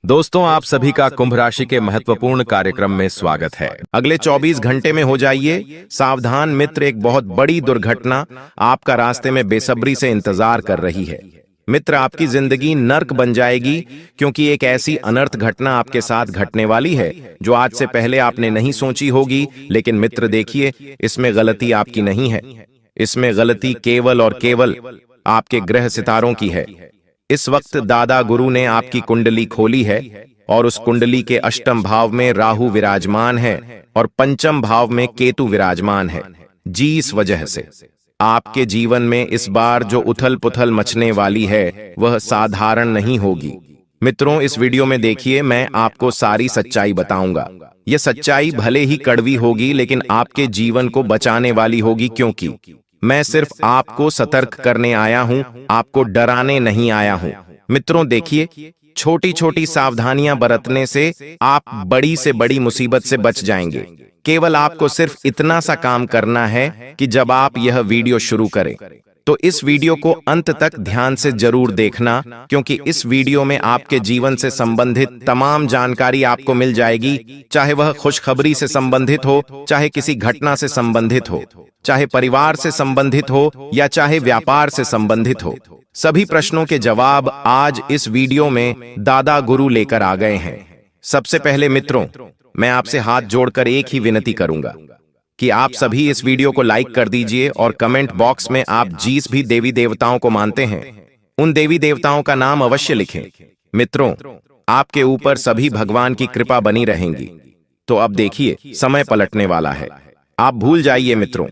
दोस्तों, आप सभी का कुंभ राशि के महत्वपूर्ण कार्यक्रम में स्वागत है। अगले 24 घंटे में हो जाइए सावधान मित्र, एक बहुत बड़ी दुर्घटना आपका रास्ते में बेसब्री से इंतजार कर रही है। मित्र, आपकी जिंदगी नर्क बन जाएगी क्योंकि एक ऐसी अनर्थ घटना आपके साथ घटने वाली है जो आज से पहले आपने नहीं सोची होगी। लेकिन मित्र देखिए, इसमें गलती आपकी नहीं है, इसमें गलती केवल और केवल आपके ग्रह सितारों की है। इस वक्त दादा गुरु ने आपकी कुंडली खोली है और उस कुंडली के अष्टम भाव में राहु विराजमान है और पंचम भाव में केतु विराजमान है। जी, इस वजह से आपके जीवन में इस बार जो उथल पुथल मचने वाली है वह साधारण नहीं होगी। मित्रों, इस वीडियो में देखिए, मैं आपको सारी सच्चाई बताऊंगा। यह सच्चाई भले ही कड़वी होगी लेकिन आपके जीवन को बचाने वाली होगी, क्योंकि मैं सिर्फ आपको सतर्क करने आया हूं, आपको डराने नहीं आया हूं। मित्रों देखिए, छोटी छोटी सावधानियां बरतने से आप बड़ी से बड़ी मुसीबत से बच जाएंगे। केवल आपको सिर्फ इतना सा काम करना है कि जब आप यह वीडियो शुरू करें तो इस वीडियो को अंत तक ध्यान से जरूर देखना, क्योंकि इस वीडियो में आपके जीवन से संबंधित तमाम जानकारी आपको मिल जाएगी। चाहे वह खुशखबरी से संबंधित हो, चाहे किसी घटना से संबंधित हो, चाहे परिवार से संबंधित हो या चाहे व्यापार से संबंधित हो, सभी प्रश्नों के जवाब आज इस वीडियो में दादा गुरु लेकर आ गए हैं। सबसे पहले मित्रों, मैं आपसे हाथ जोड़कर एक ही विनती करूंगा कि आप सभी इस वीडियो को लाइक कर दीजिए और कमेंट बॉक्स में आप जिस भी देवी देवताओं को मानते हैं उन देवी देवताओं का नाम अवश्य लिखें। मित्रों, आपके ऊपर सभी भगवान की कृपा बनी रहेंगी। तो अब देखिए, समय पलटने वाला है। आप भूल जाइए मित्रों,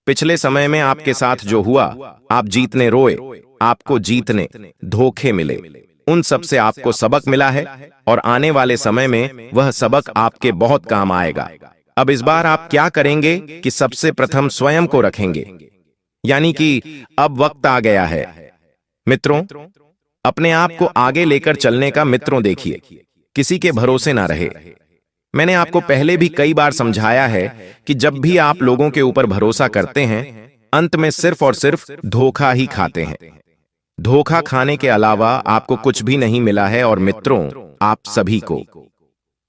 पिछले समय में आपके साथ जो हुआ, आप जीतने रोए, आपको जीतने धोखे मिले, उन सब से आपको सबक मिला है और आने वाले समय में वह सबक आपके बहुत काम आएगा। अब इस बार आप क्या करेंगे कि सबसे प्रथम स्वयं को रखेंगे, यानी कि अब वक्त आ गया है मित्रों अपने आप को आगे लेकर चलने का। मित्रों देखिए, किसी के भरोसे ना रहे। मैंने आपको पहले भी कई बार समझाया है कि जब भी आप लोगों के ऊपर भरोसा करते हैं, अंत में सिर्फ और सिर्फ धोखा ही खाते हैं। धोखा खाने के अलावा आपको कुछ भी नहीं मिला है। और मित्रों, आप सभी को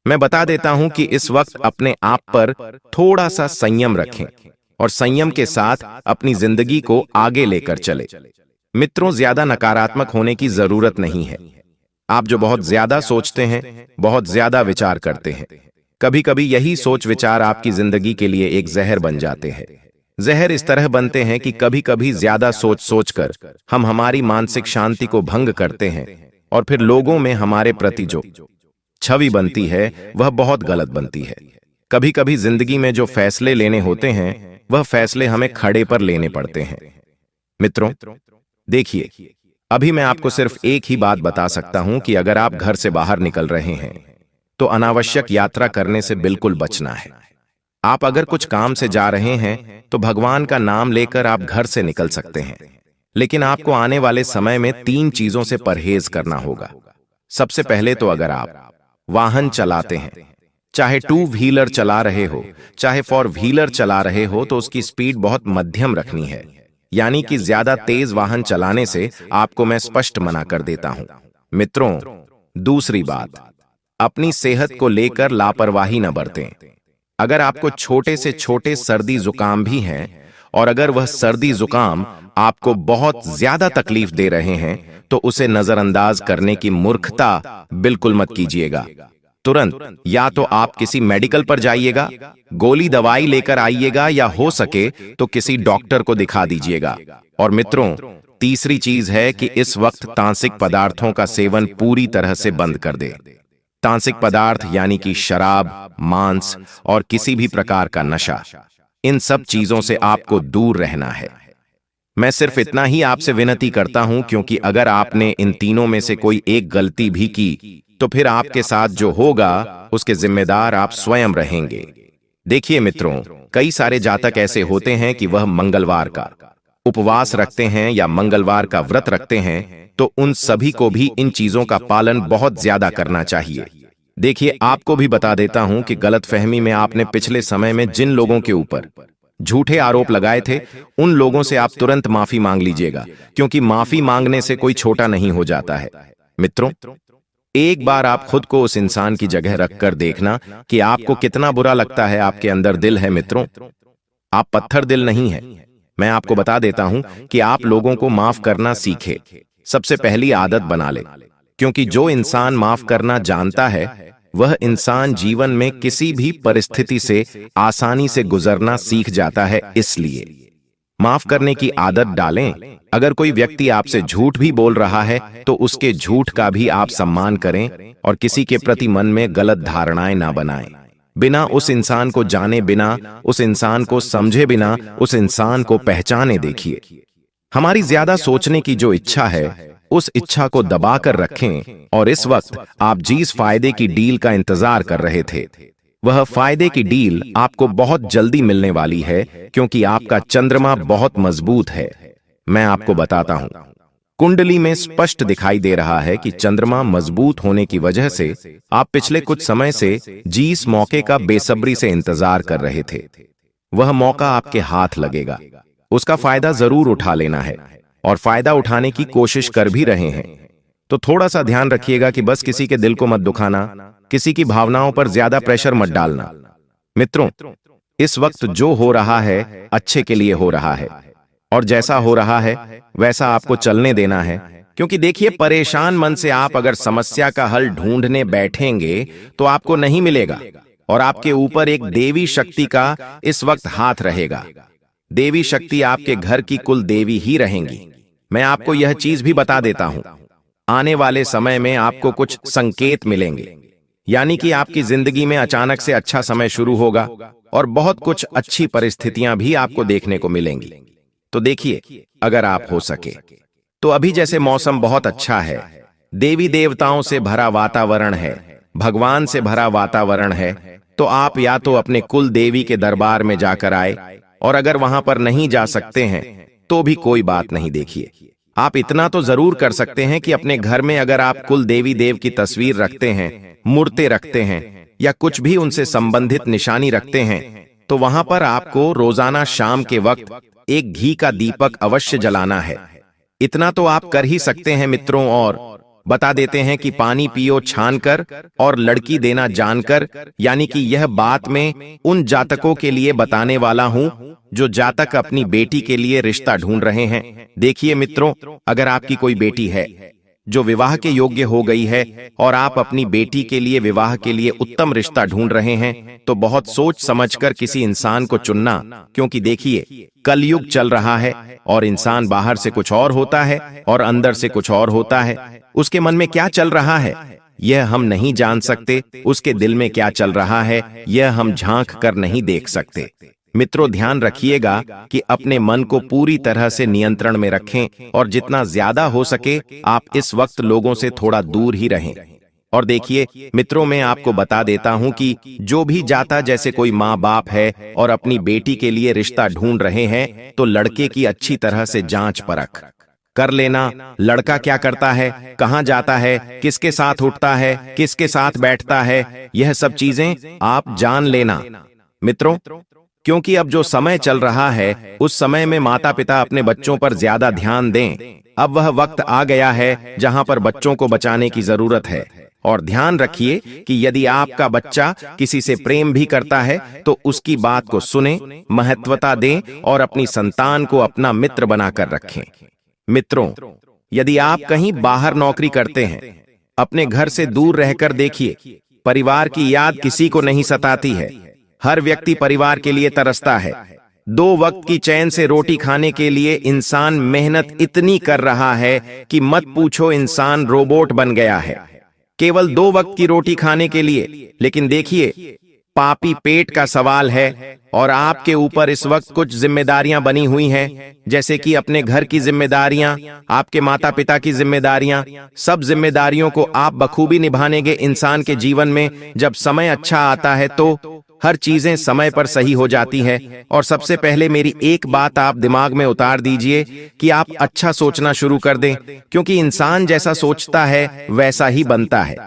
मैं बता देता हूं कि इस वक्त अपने आप पर थोड़ा सा संयम रखें और संयम के साथ अपनी जिंदगी को आगे लेकर चले। मित्रों, ज्यादा नकारात्मक होने की जरूरत नहीं है। आप जो बहुत ज्यादा सोचते हैं, बहुत ज्यादा विचार करते हैं, कभी कभी यही सोच विचार आपकी जिंदगी के लिए एक जहर बन जाते हैं। जहर इस तरह बनते हैं कि कभी कभी ज्यादा सोच सोचकर हम हमारी मानसिक शांति को भंग करते हैं और फिर लोगों में हमारे प्रति जो छवि बनती है वह बहुत गलत बनती है। कभी कभी जिंदगी में जो फैसले लेने होते हैं वह फैसले हमें खड़े पर लेने पड़ते हैं। मित्रों देखिए, अभी मैं आपको सिर्फ एक ही बात बता सकता हूं कि अगर आप घर से बाहर निकल रहे हैं तो अनावश्यक यात्रा करने से बिल्कुल बचना है। आप अगर कुछ काम से जा रहे हैं तो भगवान का नाम लेकर आप घर से निकल सकते हैं, लेकिन आपको आने वाले समय में 3 चीजों से परहेज करना होगा। सबसे पहले तो अगर आप वाहन चलाते हैं, चाहे 2 व्हीलर चला रहे हो, चाहे 4 व्हीलर चला रहे हो, तो उसकी स्पीड बहुत मध्यम रखनी है, यानी कि ज्यादा तेज वाहन चलाने से आपको मैं स्पष्ट मना कर देता हूं। मित्रों, दूसरी बात, अपनी सेहत को लेकर लापरवाही न बरतें। अगर आपको छोटे से छोटे सर्दी जुकाम भी हैं और अगर वह सर्दी जुकाम आपको बहुत ज्यादा तकलीफ दे रहे हैं तो उसे नजरअंदाज करने की मूर्खता बिल्कुल मत कीजिएगा। तुरंत या तो आप किसी मेडिकल पर जाइएगा, गोली दवाई लेकर आइएगा, या हो सके तो किसी डॉक्टर को दिखा दीजिएगा। और मित्रों, तीसरी चीज है कि इस वक्त तांत्रिक पदार्थों का सेवन पूरी तरह से बंद कर दे। तांत्रिक पदार्थ यानी कि शराब, मांस और किसी भी प्रकार का नशा, इन सब चीजों से आपको दूर रहना है। मैं सिर्फ इतना ही आपसे विनती करता हूं, क्योंकि अगर आपने इन तीनों में से कोई एक गलती भी की तो फिर आपके साथ जो होगा उसके जिम्मेदार आप स्वयं रहेंगे। देखिए मित्रों, कई सारे जातक ऐसे होते हैं कि वह मंगलवार का उपवास रखते हैं या मंगलवार का व्रत रखते हैं, तो उन सभी को भी इन चीजों का पालन बहुत ज्यादा करना चाहिए। देखिए, आपको भी बता देता हूं कि गलतफहमी में आपने पिछले समय में जिन लोगों के ऊपर झूठे आरोप लगाए थे, उन लोगों से आप तुरंत माफी मांग लीजिएगा, क्योंकि माफी मांगने से कोई छोटा नहीं हो जाता है। मित्रों, एक बार आप खुद को उस इंसान की जगह रखकर देखना कि आपको कितना बुरा लगता है। आपके अंदर दिल है मित्रों, आप पत्थर दिल नहीं है। मैं आपको बता देता हूं कि आप लोगों को माफ करना सीखे, सबसे पहली आदत बना ले, क्योंकि जो इंसान माफ करना जानता है वह इंसान जीवन में किसी भी परिस्थिति से आसानी से गुजरना सीख जाता है। इसलिए माफ करने की आदत डालें। अगर कोई व्यक्ति आपसे झूठ भी बोल रहा है तो उसके झूठ का भी आप सम्मान करें और किसी के प्रति मन में गलत धारणाएं ना बनाएं। बिना उस इंसान को जाने, बिना उस इंसान को समझे, बिना उस इंसान को पहचाने देखिए। हमारी ज्यादा सोचने की जो इच्छा है उस इच्छा को दबा कर रखें। और इस वक्त आप जिस फायदे की डील का इंतजार कर रहे थे वह फायदे की डील आपको बहुत जल्दी मिलने वाली है, क्योंकि आपका चंद्रमा बहुत मजबूत है। मैं आपको बताता हूं, कुंडली में स्पष्ट दिखाई दे रहा है कि चंद्रमा मजबूत होने की वजह से आप पिछले कुछ समय से जिस मौके का बेसब्री से इंतजार कर रहे थे वह मौका आपके हाथ लगेगा। उसका फायदा जरूर उठा लेना है और फायदा उठाने की कोशिश कर भी रहे हैं। तो थोड़ा सा ध्यान रखिएगा कि बस किसी के दिल को मत दुखाना, किसी की भावनाओं पर ज्यादा प्रेशर मत डालना। मित्रों, इस वक्त जो हो रहा है अच्छे के लिए हो रहा है और जैसा हो रहा है वैसा आपको चलने देना है। क्योंकि देखिए, परेशान मन से आप अगर समस्या का हल ढूंढने बैठेंगे तो आपको नहीं मिलेगा और आपके ऊपर एक देवी शक्ति का इस वक्त हाथ रहेगा। देवी शक्ति आपके घर की कुल देवी ही रहेंगी। मैं आपको यह चीज भी बता देता हूं, आने वाले समय में आपको कुछ संकेत मिलेंगे, यानी कि आपकी जिंदगी में अचानक से अच्छा समय शुरू होगा और बहुत कुछ अच्छी परिस्थितियां भी आपको देखने को मिलेंगी। तो देखिए, अगर आप हो सके तो अभी जैसे मौसम बहुत अच्छा है, देवी देवताओं से भरा वातावरण है, भगवान से भरा वातावरण है, तो आप या तो अपने कुल देवी के दरबार में जाकर आए, और अगर वहां पर नहीं जा सकते हैं तो भी कोई बात नहीं। देखिए, आप इतना तो जरूर कर सकते हैं कि अपने घर में अगर आप कुल देवी देव की तस्वीर रखते हैं, मूर्तें रखते हैं या कुछ भी उनसे संबंधित निशानी रखते हैं, तो वहां पर आपको रोजाना शाम के वक्त एक घी का दीपक अवश्य जलाना है। इतना तो आप कर ही सकते हैं मित्रों। और बता देते हैं कि पानी पियो छानकर और लड़की देना जानकर, यानी कि यह बात मैं उन जातकों के लिए बताने वाला हूं जो जातक अपनी बेटी के लिए रिश्ता ढूंढ रहे हैं। देखिए मित्रों, अगर आपकी कोई बेटी है जो विवाह के योग्य हो गई है और आप अपनी बेटी के लिए विवाह के लिए उत्तम रिश्ता ढूंढ रहे हैं, तो बहुत सोच समझकर किसी इंसान को चुनना। क्योंकि देखिए, कलयुग चल रहा है और इंसान बाहर से कुछ और होता है और अंदर से कुछ और होता है। उसके मन में क्या चल रहा है यह हम नहीं जान सकते, उसके दिल में क्या चल रहा है यह हम झांक कर नहीं देख सकते। मित्रों, ध्यान रखिएगा कि अपने मन को पूरी तरह से नियंत्रण में रखें और जितना ज्यादा हो सके आप इस वक्त लोगों से थोड़ा दूर ही रहें। और देखिए मित्रों, मैं आपको बता देता हूं कि जो भी जाता, जैसे कोई माँ बाप है और अपनी बेटी के लिए रिश्ता ढूंढ रहे हैं, तो लड़के की अच्छी तरह से जांच परख कर लेना। लड़का क्या करता है, कहां जाता है, किसके साथ उठता है, किसके साथ बैठता है, यह सब चीजें आप जान लेना मित्रों। क्योंकि अब जो समय चल रहा है उस समय में माता पिता अपने बच्चों पर ज्यादा ध्यान दें। अब वह वक्त आ गया है जहां पर बच्चों को बचाने की जरूरत है। और ध्यान रखिए कि यदि आपका बच्चा किसी से प्रेम भी करता है तो उसकी बात को सुने, महत्वता दें और अपनी संतान को अपना मित्र बनाकर रखें। मित्रों, यदि आप कहीं बाहर नौकरी करते हैं, अपने घर से दूर रहकर देखिए, परिवार की याद किसी को नहीं सताती है। हर व्यक्ति परिवार के लिए तरसता है। 2 वक्त की चैन से रोटी खाने के लिए इंसान मेहनत इतनी कर रहा है कि मत पूछो, इंसान रोबोट बन गया है केवल 2 वक्त की रोटी खाने के लिए। लेकिन देखिए, पापी पेट का सवाल है और आपके ऊपर इस वक्त कुछ जिम्मेदारियां बनी हुई हैं, जैसे कि अपने घर की जिम्मेदारियां, आपके माता पिता की जिम्मेदारियां। सब जिम्मेदारियों को आप बखूबी निभानेंगे। इंसान के जीवन में जब समय अच्छा आता है तो हर चीजें समय पर सही हो जाती है। और सबसे पहले मेरी एक बात आप दिमाग में उतार दीजिए कि आप अच्छा सोचना शुरू कर दें, क्योंकि इंसान जैसा सोचता है वैसा ही बनता है।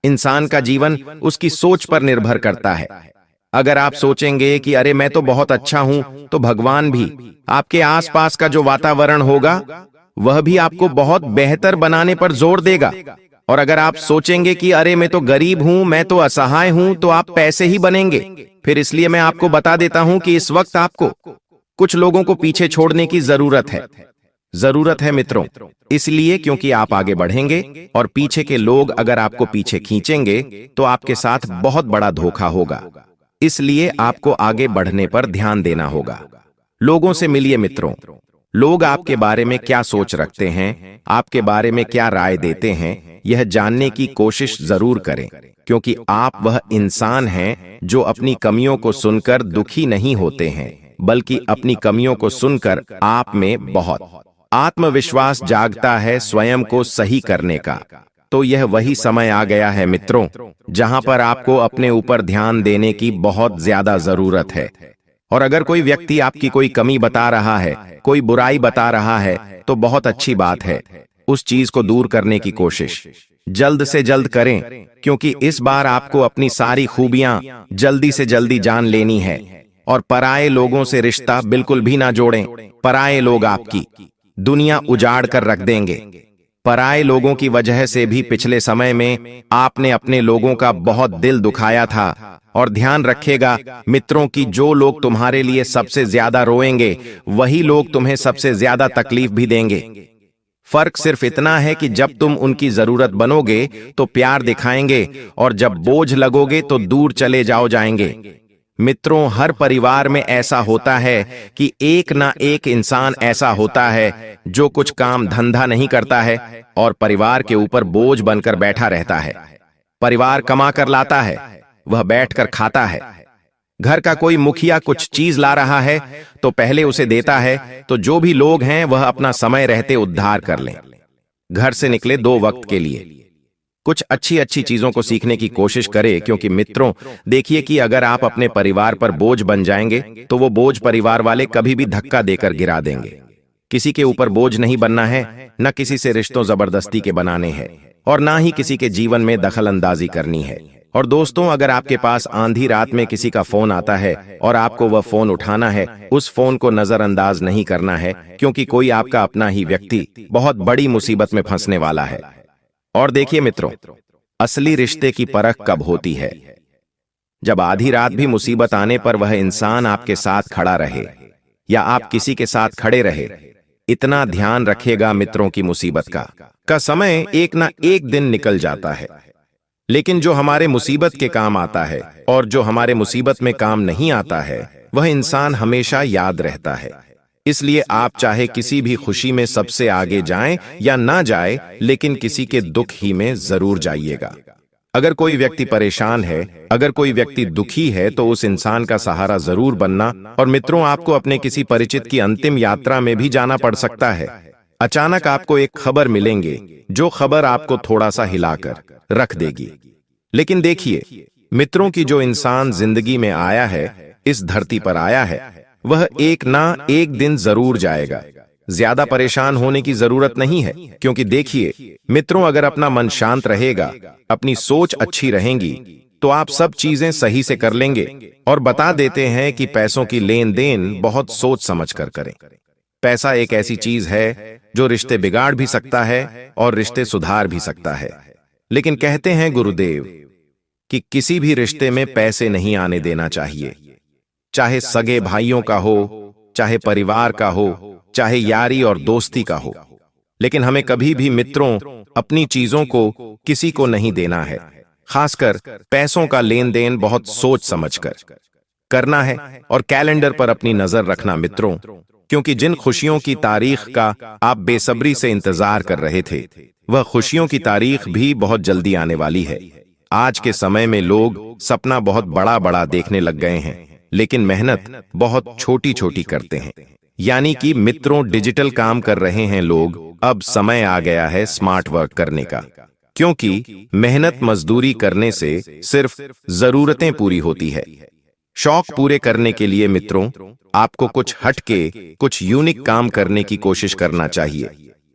इंसान का जीवन उसकी सोच पर निर्भर करता है। अगर आप सोचेंगे कि अरे मैं तो बहुत अच्छा हूं, तो भगवान भी आपके आसपास का जो वातावरण होगा वह भी आपको बहुत बेहतर बनाने पर जोर देगा। और अगर आप सोचेंगे कि अरे मैं तो गरीब हूं, मैं तो असहाय हूं, तो आप पैसे ही बनेंगे। फिर इसलिए मैं आपको बता देता हूं कि इस वक्त आपको कुछ लोगों को पीछे छोड़ने की जरूरत है मित्रों। इसलिए क्योंकि आप आगे बढ़ेंगे और पीछे के लोग अगर आपको पीछे खींचेंगे तो आपके साथ बहुत बड़ा धोखा होगा। इसलिए आपको आगे बढ़ने पर ध्यान देना होगा। लोगों से मिलिए मित्रों। लोग आपके बारे में क्या सोच रखते हैं, आपके बारे में क्या राय देते हैं, यह जानने की कोशिश जरूर करें, क्योंकि आप वह इंसान हैं जो अपनी कमियों को सुनकर दुखी नहीं होते हैं, बल्कि अपनी कमियों को सुनकर आप में बहुत आत्मविश्वास जागता है स्वयं को सही करने का। तो यह वही समय आ गया है मित्रों, जहां पर आपको अपने ऊपर ध्यान देने की बहुत ज्यादा जरूरत है। और अगर कोई व्यक्ति आपकी कोई कमी बता रहा है, कोई बुराई बता रहा है, तो बहुत अच्छी बात है। उस चीज को दूर करने की कोशिश जल्द से जल्द करें, क्योंकि इस बार आपको अपनी सारी खूबियां जल्दी से जल्दी जान लेनी है। और पराये लोगों से रिश्ता बिल्कुल भी ना जोड़ें। पराये लोग आपकी दुनिया उजाड़ कर रख देंगे। पराये लोगों की वजह से भी पिछले समय में आपने अपने लोगों का बहुत दिल दुखाया था। और ध्यान रखिएगा मित्रों कि जो लोग तुम्हारे लिए सबसे ज्यादा रोएंगे, वही लोग तुम्हें सबसे ज्यादा तकलीफ भी देंगे। फर्क सिर्फ इतना है कि जब तुम उनकी जरूरत बनोगे तो प्यार दिखाएंगे, और जब बोझ लगोगे तो दूर चले जाएंगे। मित्रों, हर परिवार में ऐसा होता है कि एक ना एक इंसान ऐसा होता है जो कुछ काम धंधा नहीं करता है और परिवार के ऊपर बोझ बनकर बैठा रहता है। परिवार कमा कर लाता है, वह बैठकर खाता है। घर का कोई मुखिया कुछ चीज ला रहा है तो पहले उसे देता है, तो जो भी लोग हैं वह अपना समय रहते उद्धार कर लें। घर से निकले 2 वक्त के लिए कुछ अच्छी अच्छी चीजों को सीखने की कोशिश करें, क्योंकि मित्रों देखिए कि अगर आप अपने परिवार पर बोझ बन जाएंगे तो वो बोझ परिवार वाले कभी भी धक्का देकर गिरा देंगे। किसी के ऊपर बोझ नहीं बनना है, न किसी से रिश्तों जबरदस्ती के बनाने हैं, और ना ही किसी के जीवन में दखल अंदाजी करनी है। और दोस्तों, अगर आपके पास आंधी रात में किसी का फोन आता है और आपको वह फोन उठाना है, उस फोन को नजरअंदाज नहीं करना है, क्योंकि कोई आपका अपना ही व्यक्ति बहुत बड़ी मुसीबत में फंसने वाला है। और देखिए मित्रों, असली रिश्ते की परख कब होती है? जब आधी रात भी मुसीबत आने पर वह इंसान आपके साथ खड़ा रहे, या आप किसी के साथ खड़े रहे। इतना ध्यान रखिएगा मित्रों की मुसीबत का समय एक ना एक दिन निकल जाता है, लेकिन जो हमारे मुसीबत के काम आता है और जो हमारे मुसीबत में काम नहीं आता है, वह इंसान हमेशा याद रहता है। इसलिए आप चाहे किसी भी खुशी में सबसे आगे जाएं या ना जाए, लेकिन किसी के दुख ही में जरूर जाइएगा। अगर कोई व्यक्ति परेशान है, अगर कोई व्यक्ति दुखी है, तो उस इंसान का सहारा जरूर बनना। और मित्रों, आपको अपने किसी परिचित की अंतिम यात्रा में भी जाना पड़ सकता है। अचानक आपको एक खबर मिलेंगे, जो खबर आपको थोड़ा सा हिलाकर रख देगी। लेकिन देखिए मित्रों की जो इंसान जिंदगी में आया है, इस धरती पर आया है, वह एक ना एक दिन जरूर जाएगा। ज्यादा परेशान होने की जरूरत नहीं है, क्योंकि देखिए मित्रों, अगर अपना मन शांत रहेगा, अपनी सोच अच्छी रहेगी, तो आप सब चीजें सही से कर लेंगे। और बता देते हैं कि पैसों की लेन देन बहुत सोच समझ कर करें। पैसा एक ऐसी चीज है जो रिश्ते बिगाड़ भी सकता है और रिश्ते सुधार भी सकता है। लेकिन कहते हैं गुरुदेव कि किसी भी रिश्ते में पैसे नहीं आने देना चाहिए, चाहे सगे भाइयों का हो, चाहे परिवार का हो, चाहे यारी और दोस्ती का हो। लेकिन हमें कभी भी मित्रों अपनी चीजों को किसी को नहीं देना है। खासकर पैसों का लेन देन बहुत सोच समझकर करना है, और कैलेंडर पर अपनी नजर रखना मित्रों, क्योंकि जिन खुशियों की तारीख का आप बेसब्री से इंतजार कर रहे थे, वह खुशियों की तारीख भी बहुत जल्दी आने वाली है। आज के समय में लोग सपना बहुत बड़ा बड़ा देखने लग गए हैं, लेकिन मेहनत बहुत छोटी छोटी करते हैं। यानी कि मित्रों, डिजिटल काम कर रहे हैं लोग। अब समय आ गया है स्मार्ट वर्क करने का, क्योंकि मेहनत मजदूरी करने से सिर्फ जरूरतें पूरी होती है। शौक पूरे करने के लिए मित्रों आपको कुछ हटके, कुछ यूनिक काम करने की कोशिश करना चाहिए।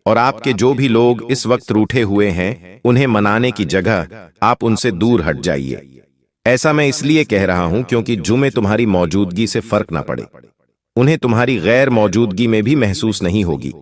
और आपके जो भी लोग इस वक्त रूठे हुए हैं, उन्हें मनाने की जगह आप उनसे दूर हट जाइए। ऐसा मैं इसलिए कह रहा हूं क्योंकि जुमे तुम्हारी मौजूदगी से फर्क ना पड़े, उन्हें तुम्हारी गैर मौजूदगी में भी महसूस नहीं होगी।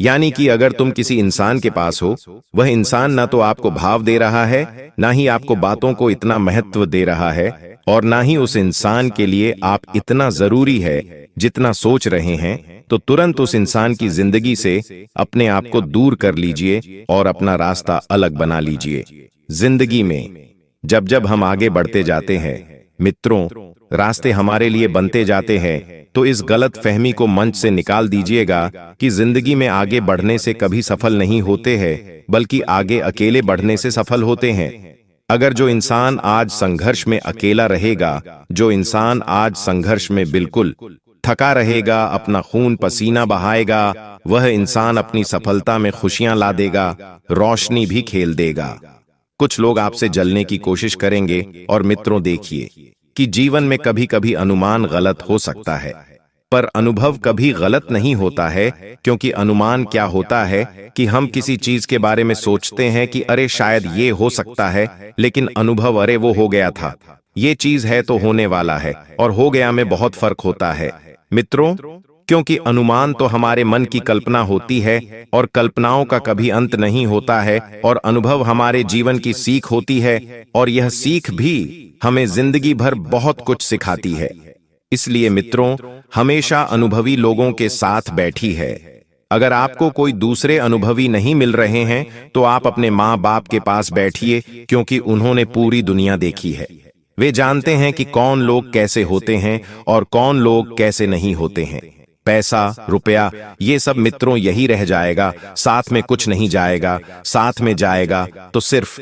यानी कि अगर तुम किसी इंसान के पास हो, वह इंसान ना तो आपको भाव दे रहा है, ना ही आपको बातों को इतना महत्व दे रहा है, और ना ही उस इंसान के लिए आप इतना जरूरी है जितना सोच रहे हैं, तो तुरंत उस इंसान की जिंदगी से अपने आप को दूर कर लीजिए और अपना रास्ता अलग बना लीजिए। जिंदगी में जब जब हम आगे बढ़ते जाते हैं मित्रों, रास्ते हमारे लिए बनते जाते हैं, तो इस गलत फहमी को मंच से निकाल दीजिएगा कि जिंदगी में आगे बढ़ने से कभी सफल नहीं होते हैं, बल्कि आगे अकेले बढ़ने से सफल होते हैं। अगर जो इंसान आज संघर्ष में अकेला रहेगा, जो इंसान आज संघर्ष में बिल्कुल थका रहेगा, अपना खून पसीना बहाएगा, वह इंसान अपनी सफलता में खुशियां ला देगा, रोशनी भी खेल देगा। कुछ लोग आपसे जलने की कोशिश करेंगे, और मित्रों देखिए कि जीवन में कभी कभी अनुमान गलत हो सकता है, पर अनुभव कभी गलत नहीं होता है, क्योंकि अनुमान क्या होता है कि हम किसी चीज के बारे में सोचते हैं कि अरे शायद ये हो सकता है, लेकिन अनुभव अरे वो हो गया था, ये चीज है तो होने वाला है, और हो गया में बहुत फर्क होता है मित्रों। क्योंकि अनुमान तो हमारे मन की कल्पना होती है, और कल्पनाओं का कभी अंत नहीं होता है, और अनुभव हमारे जीवन की सीख होती है, और यह सीख भी हमें जिंदगी भर बहुत कुछ सिखाती है। इसलिए मित्रों, हमेशा अनुभवी लोगों के साथ बैठी है। अगर आपको कोई दूसरे अनुभवी नहीं मिल रहे हैं, तो आप अपने माँ बाप के पास बैठिए, क्योंकि उन्होंने पूरी दुनिया देखी है। वे जानते हैं कि कौन लोग कैसे होते हैं और कौन लोग कैसे नहीं होते हैं। पैसा, रुपया, ये सब मित्रों यही रह जाएगा, साथ में कुछ नहीं जाएगा। साथ में जाएगा तो सिर्फ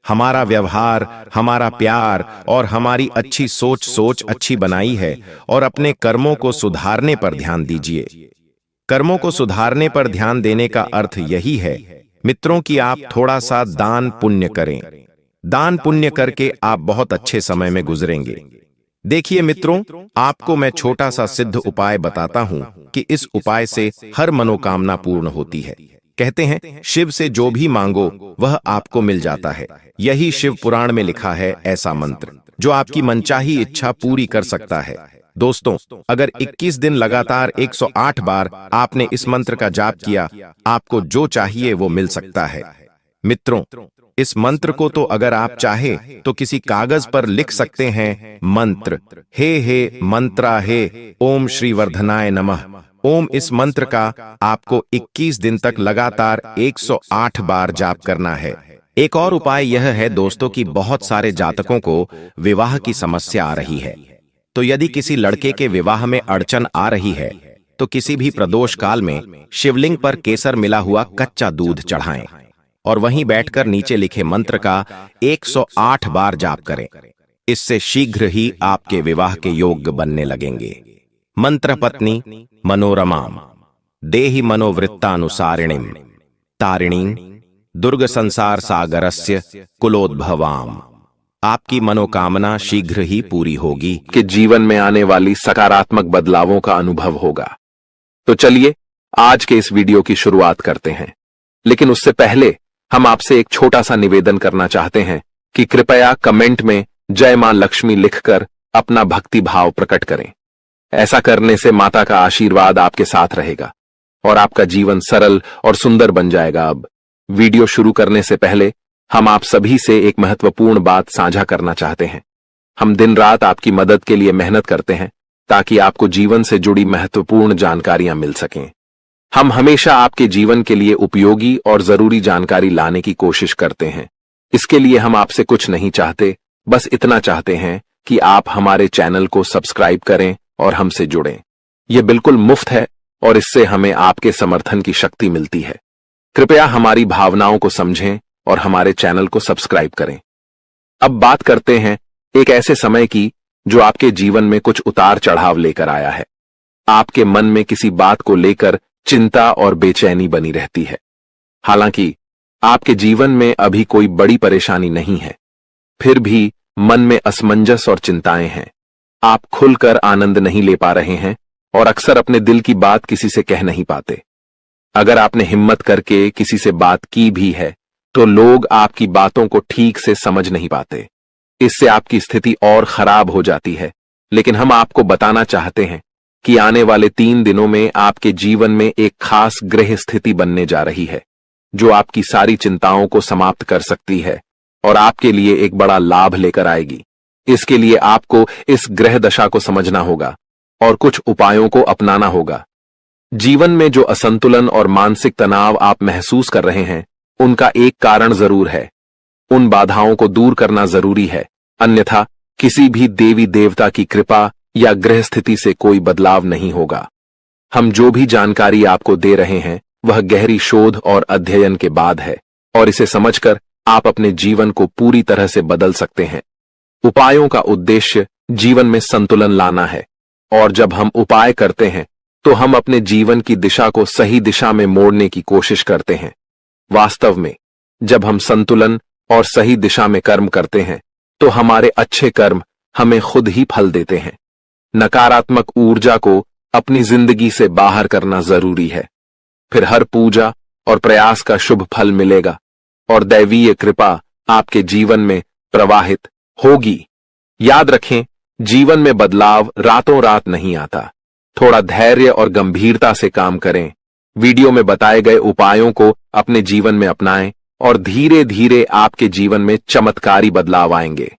हमारा व्यवहार, हमारा प्यार और हमारी अच्छी सोच अच्छी बनाई है। और अपने कर्मों को सुधारने पर ध्यान दीजिए। कर्मों को सुधारने पर ध्यान देने का अर्थ यही है मित्रों कि आप थोड़ा सा दान पुण्य करें। दान पुण्य करके आप बहुत अच्छे समय में गुजरेंगे। देखिए मित्रों, आपको मैं छोटा सा सिद्ध उपाय बताता हूं कि इस उपाय से हर मनोकामना पूर्ण होती है। कहते हैं शिव से जो भी मांगो वह आपको मिल जाता है। यही शिव पुराण में लिखा है ऐसा मंत्र जो आपकी मनचाही इच्छा पूरी कर सकता है। दोस्तों, अगर 21 दिन लगातार 108 बार आपने इस मंत्र का जाप किया, आपको जो चाहिए वो मिल सकता है। मित्रों, इस मंत्र को तो अगर आप चाहे तो किसी कागज पर लिख सकते हैं। मंत्र हे मंत्रा हे ओम श्री वर्धनाय नमः। ओम इस मंत्र का आपको 21 दिन तक लगातार 108 बार जाप करना है। एक और उपाय यह है दोस्तों कि बहुत सारे जातकों को विवाह की समस्या आ रही है। तो यदि किसी लड़के के विवाह में अड़चन आ रही है, तो किसी भी प्रदोष काल में शिवलिंग पर केसर मिला हुआ कच्चा दूध चढ़ाएं और वहीं बैठकर नीचे लिखे मंत्र का 108 बार जाप करें। इससे शीघ्र ही आपके विवाह के योग्य बनने लगेंगे। मंत्र पत्नी मनोरमाम देहि मनोवृत्तानुसारिणीम तारिणीं दुर्ग संसार सागरस्य कुलोद्भवाम। आपकी मनोकामना शीघ्र ही पूरी होगी कि जीवन में आने वाली सकारात्मक बदलावों का अनुभव होगा। तो चलिए आज के इस वीडियो की शुरुआत करते हैं, लेकिन उससे पहले हम आपसे एक छोटा सा निवेदन करना चाहते हैं कि कृपया कमेंट में जय मां लक्ष्मी लिखकर अपना भक्ति भाव प्रकट करें। ऐसा करने से माता का आशीर्वाद आपके साथ रहेगा और आपका जीवन सरल और सुंदर बन जाएगा। अब वीडियो शुरू करने से पहले हम आप सभी से एक महत्वपूर्ण बात साझा करना चाहते हैं। हम दिन रात आपकी मदद के लिए मेहनत करते हैं ताकि आपको जीवन से जुड़ी महत्वपूर्ण जानकारियां मिल सकें। हम हमेशा आपके जीवन के लिए उपयोगी और जरूरी जानकारी लाने की कोशिश करते हैं। इसके लिए हम आपसे कुछ नहीं चाहते, बस इतना चाहते हैं कि आप हमारे चैनल को सब्सक्राइब करें और हमसे जुड़ें। यह बिल्कुल मुफ्त है और इससे हमें आपके समर्थन की शक्ति मिलती है। कृपया हमारी भावनाओं को समझें और हमारे चैनल को सब्सक्राइब करें। अब बात करते हैं एक ऐसे समय की जो आपके जीवन में कुछ उतार चढ़ाव लेकर आया है। आपके मन में किसी बात को लेकर चिंता और बेचैनी बनी रहती है। हालांकि आपके जीवन में अभी कोई बड़ी परेशानी नहीं है, फिर भी मन में असमंजस और चिंताएं हैं। आप खुलकर आनंद नहीं ले पा रहे हैं और अक्सर अपने दिल की बात किसी से कह नहीं पाते। अगर आपने हिम्मत करके किसी से बात की भी है तो लोग आपकी बातों को ठीक से समझ नहीं पाते। इससे आपकी स्थिति और खराब हो जाती है। लेकिन हम आपको बताना चाहते हैं कि आने वाले 3 दिनों में आपके जीवन में एक खास ग्रह स्थिति बनने जा रही है, जो आपकी सारी चिंताओं को समाप्त कर सकती है और आपके लिए एक बड़ा लाभ लेकर आएगी। इसके लिए आपको इस ग्रह दशा को समझना होगा और कुछ उपायों को अपनाना होगा। जीवन में जो असंतुलन और मानसिक तनाव आप महसूस कर रहे हैं, उनका एक कारण जरूर है। उन बाधाओं को दूर करना जरूरी है, अन्यथा किसी भी देवी देवता की कृपा या ग्रह स्थिति से कोई बदलाव नहीं होगा। हम जो भी जानकारी आपको दे रहे हैं वह गहरी शोध और अध्ययन के बाद है और इसे समझकर आप अपने जीवन को पूरी तरह से बदल सकते हैं। उपायों का उद्देश्य जीवन में संतुलन लाना है और जब हम उपाय करते हैं तो हम अपने जीवन की दिशा को सही दिशा में मोड़ने की कोशिश करते हैं। वास्तव में जब हम संतुलन और सही दिशा में कर्म करते हैं तो हमारे अच्छे कर्म हमें खुद ही फल देते हैं। नकारात्मक ऊर्जा को अपनी जिंदगी से बाहर करना जरूरी है, फिर हर पूजा और प्रयास का शुभ फल मिलेगा और दैवीय कृपा आपके जीवन में प्रवाहित होगी। याद रखें, जीवन में बदलाव रातों रात नहीं आता। थोड़ा धैर्य और गंभीरता से काम करें, वीडियो में बताए गए उपायों को अपने जीवन में अपनाएं और धीरे धीरे आपके जीवन में चमत्कारी बदलाव आएंगे।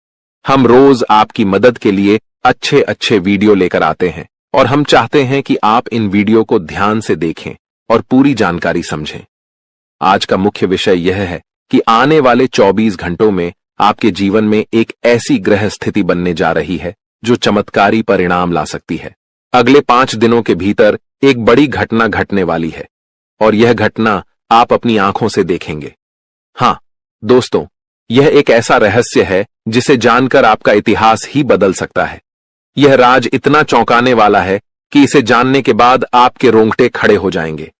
हम रोज आपकी मदद के लिए अच्छे अच्छे वीडियो लेकर आते हैं और हम चाहते हैं कि आप इन वीडियो को ध्यान से देखें और पूरी जानकारी समझें। आज का मुख्य विषय यह है कि आने वाले 24 घंटों में आपके जीवन में एक ऐसी ग्रह स्थिति बनने जा रही है जो चमत्कारी परिणाम ला सकती है। अगले 5 दिनों के भीतर एक बड़ी घटना घटने वाली है और यह घटना आप अपनी आंखों से देखेंगे। हाँ दोस्तों, यह एक ऐसा रहस्य है जिसे जानकर आपका इतिहास ही बदल सकता है। यह राज इतना चौंकाने वाला है कि इसे जानने के बाद आपके रोंगटे खड़े हो जाएंगे।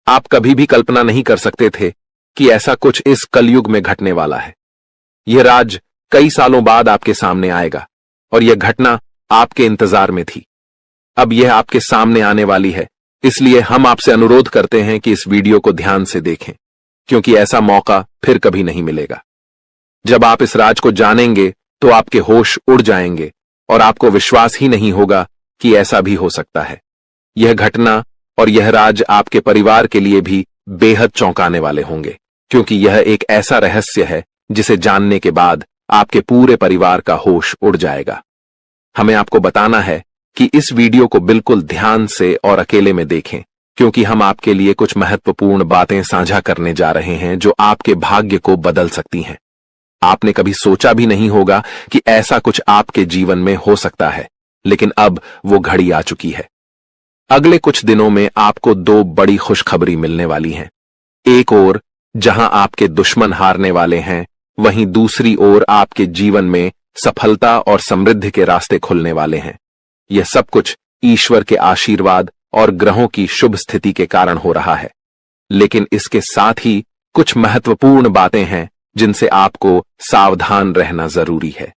आप कभी भी कल्पना नहीं कर सकते थे कि ऐसा कुछ इस कलयुग में घटने वाला है। यह राज कई सालों बाद आपके सामने आएगा और यह घटना आपके इंतजार में थी। अब यह आपके सामने आने वाली है, इसलिए हम आपसे अनुरोध करते हैं कि इस वीडियो को ध्यान से देखें, क्योंकि ऐसा मौका फिर कभी नहीं मिलेगा। जब आप इस राज को जानेंगे तो आपके होश उड़ जाएंगे और आपको विश्वास ही नहीं होगा कि ऐसा भी हो सकता है। यह घटना और यह राज आपके परिवार के लिए भी बेहद चौंकाने वाले होंगे, क्योंकि यह एक ऐसा रहस्य है जिसे जानने के बाद आपके पूरे परिवार का होश उड़ जाएगा। हमें आपको बताना है कि इस वीडियो को बिल्कुल ध्यान से और अकेले में देखें, क्योंकि हम आपके लिए कुछ महत्वपूर्ण बातें साझा करने जा रहे हैं जो आपके भाग्य को बदल सकती हैं। आपने कभी सोचा भी नहीं होगा कि ऐसा कुछ आपके जीवन में हो सकता है, लेकिन अब वो घड़ी आ चुकी है। अगले कुछ दिनों में आपको 2 बड़ी खुशखबरी मिलने वाली हैं। एक ओर जहां आपके दुश्मन हारने वाले हैं, वहीं दूसरी ओर आपके जीवन में सफलता और समृद्धि के रास्ते खुलने वाले हैं। यह सब कुछ ईश्वर के आशीर्वाद और ग्रहों की शुभ स्थिति के कारण हो रहा है, लेकिन इसके साथ ही कुछ महत्वपूर्ण बातें हैं जिनसे आपको सावधान रहना जरूरी है।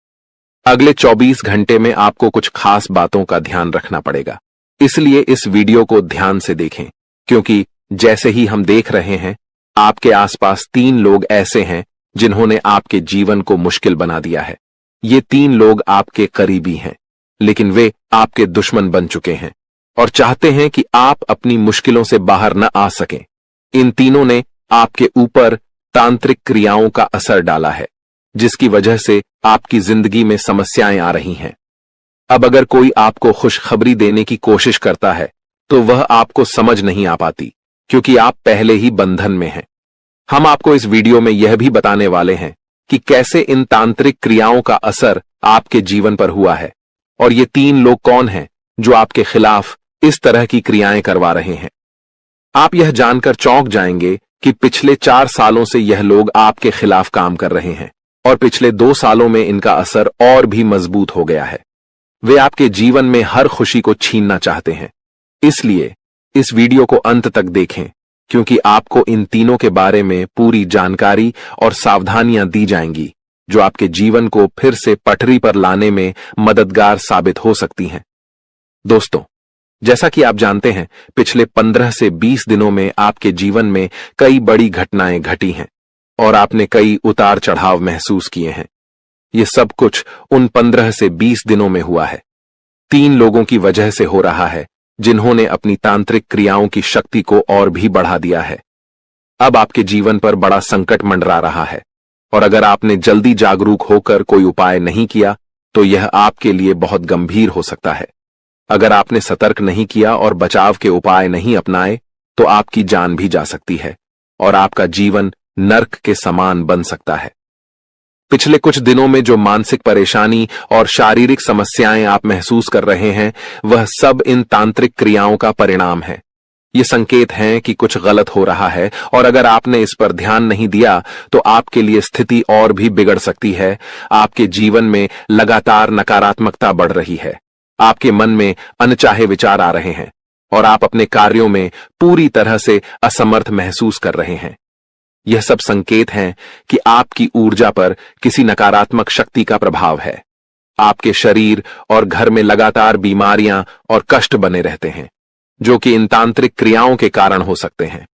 अगले 24 घंटे में आपको कुछ खास बातों का ध्यान रखना पड़ेगा, इसलिए इस वीडियो को ध्यान से देखें, क्योंकि जैसे ही हम देख रहे हैं, आपके आसपास 3 लोग ऐसे हैं जिन्होंने आपके जीवन को मुश्किल बना दिया है। ये 3 लोग आपके करीबी हैं, लेकिन वे आपके दुश्मन बन चुके हैं और चाहते हैं कि आप अपनी मुश्किलों से बाहर न आ सकें। इन तीनों ने आपके ऊपर तांत्रिक क्रियाओं का असर डाला है, जिसकी वजह से आपकी जिंदगी में समस्याएं आ रही हैं। अब अगर कोई आपको खुशखबरी देने की कोशिश करता है तो वह आपको समझ नहीं आ पाती, क्योंकि आप पहले ही बंधन में हैं। हम आपको इस वीडियो में यह भी बताने वाले हैं कि कैसे इन तांत्रिक क्रियाओं का असर आपके जीवन पर हुआ है और ये 3 लोग कौन हैं जो आपके खिलाफ इस तरह की क्रियाएं करवा रहे हैं। आप यह जानकर चौंक जाएंगे कि पिछले 4 सालों से यह लोग आपके खिलाफ काम कर रहे हैं और पिछले 2 सालों में इनका असर और भी मजबूत हो गया है। वे आपके जीवन में हर खुशी को छीनना चाहते हैं, इसलिए इस वीडियो को अंत तक देखें, क्योंकि आपको इन तीनों के बारे में पूरी जानकारी और सावधानियां दी जाएंगी जो आपके जीवन को फिर से पटरी पर लाने में मददगार साबित हो सकती हैं। दोस्तों, जैसा कि आप जानते हैं, पिछले 15 से 20 दिनों में आपके जीवन में कई बड़ी घटनाएं घटी हैं और आपने कई उतार चढ़ाव महसूस किए हैं। ये सब कुछ उन 15 से 20 दिनों में हुआ है। 3 लोगों की वजह से हो रहा है जिन्होंने अपनी तांत्रिक क्रियाओं की शक्ति को और भी बढ़ा दिया है। अब आपके जीवन पर बड़ा संकट मंडरा रहा है, और अगर आपने जल्दी जागरूक होकर कोई उपाय नहीं किया तो यह आपके लिए बहुत गंभीर हो सकता है। अगर आपने सतर्क नहीं किया और बचाव के उपाय नहीं अपनाए तो आपकी जान भी जा सकती है और आपका जीवन नर्क के समान बन सकता है। पिछले कुछ दिनों में जो मानसिक परेशानी और शारीरिक समस्याएं आप महसूस कर रहे हैं, वह सब इन तांत्रिक क्रियाओं का परिणाम है। ये संकेत हैं कि कुछ गलत हो रहा है, और अगर आपने इस पर ध्यान नहीं दिया तो आपके लिए स्थिति और भी बिगड़ सकती है। आपके जीवन में लगातार नकारात्मकता बढ़ रही है, आपके मन में अनचाहे विचार आ रहे हैं और आप अपने कार्यों में पूरी तरह से असमर्थ महसूस कर रहे हैं। यह सब संकेत हैं कि आपकी ऊर्जा पर किसी नकारात्मक शक्ति का प्रभाव है। आपके शरीर और घर में लगातार बीमारियां और कष्ट बने रहते हैं, जो कि इन तांत्रिक क्रियाओं के कारण हो सकते हैं।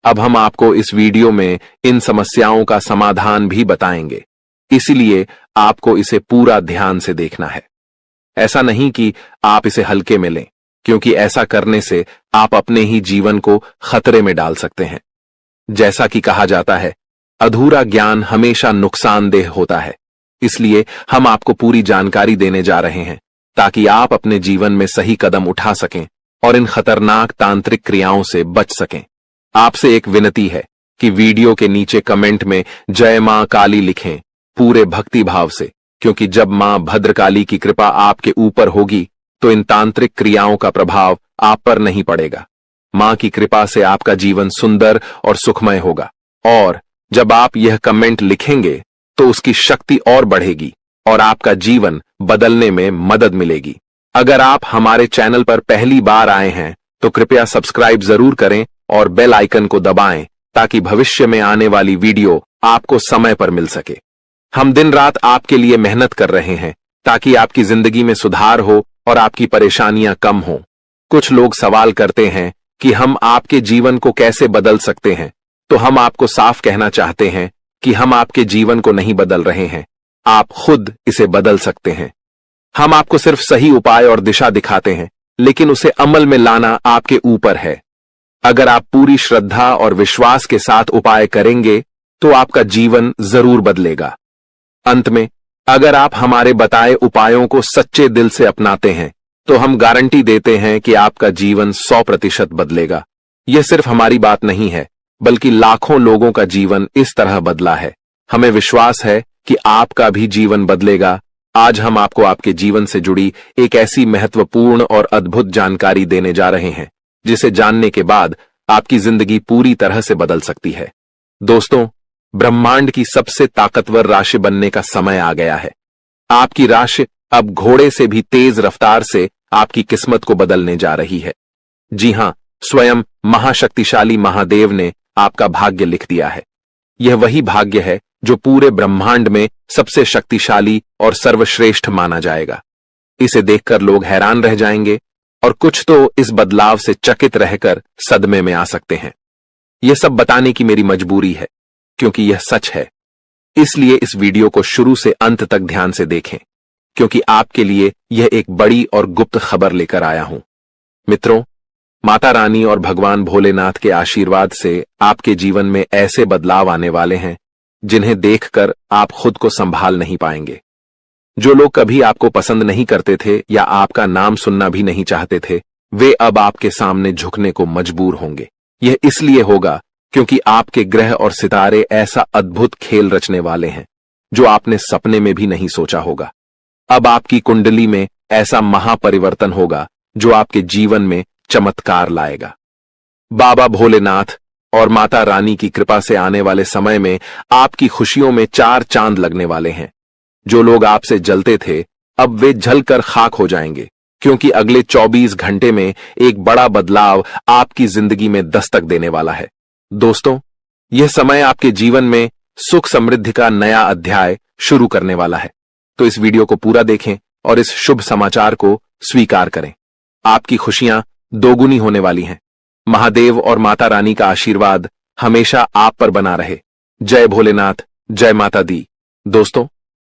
अब हम आपको इस वीडियो में इन समस्याओं का समाधान भी बताएंगे, इसलिए आपको इसे पूरा ध्यान से देखना है। ऐसा नहीं कि आप इसे हल्के में लें, क्योंकि ऐसा करने से आप अपने ही जीवन को खतरे में डाल सकते हैं। जैसा कि कहा जाता है, अधूरा ज्ञान हमेशा नुकसानदेह होता है। इसलिए हम आपको पूरी जानकारी देने जा रहे हैं ताकि आप अपने जीवन में सही कदम उठा सकें और इन खतरनाक तांत्रिक क्रियाओं से बच सकें। आपसे एक विनती है कि वीडियो के नीचे कमेंट में जय मां काली लिखें पूरे भक्ति भाव से, क्योंकि जब मां भद्रकाली की कृपा आपके ऊपर होगी तो इन तांत्रिक क्रियाओं का प्रभाव आप पर नहीं पड़ेगा। मां की कृपा से आपका जीवन सुंदर और सुखमय होगा, और जब आप यह कमेंट लिखेंगे तो उसकी शक्ति और बढ़ेगी और आपका जीवन बदलने में मदद मिलेगी। अगर आप हमारे चैनल पर पहली बार आए हैं तो कृपया सब्सक्राइब जरूर करें और बेल आइकन को दबाएं ताकि भविष्य में आने वाली वीडियो आपको समय पर मिल सके। हम दिन रात आपके लिए मेहनत कर रहे हैं ताकि आपकी जिंदगी में सुधार हो और आपकी परेशानियां कम हो। कुछ लोग सवाल करते हैं कि हम आपके जीवन को कैसे बदल सकते हैं, तो हम आपको साफ कहना चाहते हैं कि हम आपके जीवन को नहीं बदल रहे हैं, आप खुद इसे बदल सकते हैं। हम आपको सिर्फ सही उपाय और दिशा दिखाते हैं, लेकिन उसे अमल में लाना आपके ऊपर है। अगर आप पूरी श्रद्धा और विश्वास के साथ उपाय करेंगे तो आपका जीवन जरूर बदलेगा। अंत में, अगर आप हमारे बताए उपायों को सच्चे दिल से अपनाते हैं तो हम गारंटी देते हैं कि आपका जीवन 100% बदलेगा। यह सिर्फ हमारी बात नहीं है, बल्कि लाखों लोगों का जीवन इस तरह बदला है। हमें विश्वास है कि आपका भी जीवन बदलेगा। आज हम आपको आपके जीवन से जुड़ी एक ऐसी महत्वपूर्ण और अद्भुत जानकारी देने जा रहे हैं जिसे जानने के बाद आपकी जिंदगी पूरी तरह से बदल सकती है। दोस्तों, ब्रह्मांड की सबसे ताकतवर राशि बनने का समय आ गया है। आपकी राशि अब घोड़े से भी तेज रफ्तार से आपकी किस्मत को बदलने जा रही है। जी हां, स्वयं महाशक्तिशाली महादेव ने आपका भाग्य लिख दिया है। यह वही भाग्य है जो पूरे ब्रह्मांड में सबसे शक्तिशाली और सर्वश्रेष्ठ माना जाएगा। इसे देखकर लोग हैरान रह जाएंगे और कुछ तो इस बदलाव से चकित रहकर सदमे में आ सकते हैं। यह सब बताने की मेरी मजबूरी है, क्योंकि यह सच है। इसलिए इस वीडियो को शुरू से अंत तक ध्यान से देखें, क्योंकि आपके लिए यह एक बड़ी और गुप्त खबर लेकर आया हूं। मित्रों, माता रानी और भगवान भोलेनाथ के आशीर्वाद से आपके जीवन में ऐसे बदलाव आने वाले हैं जिन्हें देखकर आप खुद को संभाल नहीं पाएंगे। जो लोग कभी आपको पसंद नहीं करते थे या आपका नाम सुनना भी नहीं चाहते थे, वे अब आपके सामने झुकने को मजबूर होंगे। यह इसलिए होगा क्योंकि आपके ग्रह और सितारे ऐसा अद्भुत खेल रचने वाले हैं जो आपने सपने में भी नहीं सोचा होगा। अब आपकी कुंडली में ऐसा महापरिवर्तन होगा जो आपके जीवन में चमत्कार लाएगा। बाबा भोलेनाथ और माता रानी की कृपा से आने वाले समय में आपकी खुशियों में 4 चांद लगने वाले हैं। जो लोग आपसे जलते थे, अब वे जलकर खाक हो जाएंगे, क्योंकि अगले 24 घंटे में एक बड़ा बदलाव आपकी जिंदगी में दस्तक देने वाला है। दोस्तों, यह समय आपके जीवन में सुख समृद्धि का नया अध्याय शुरू करने वाला है। तो इस वीडियो को पूरा देखें और इस शुभ समाचार को स्वीकार करें। आपकी खुशियां दोगुनी होने वाली हैं। महादेव और माता रानी का आशीर्वाद हमेशा आप पर बना रहे। जय भोलेनाथ, जय माता दी। दोस्तों,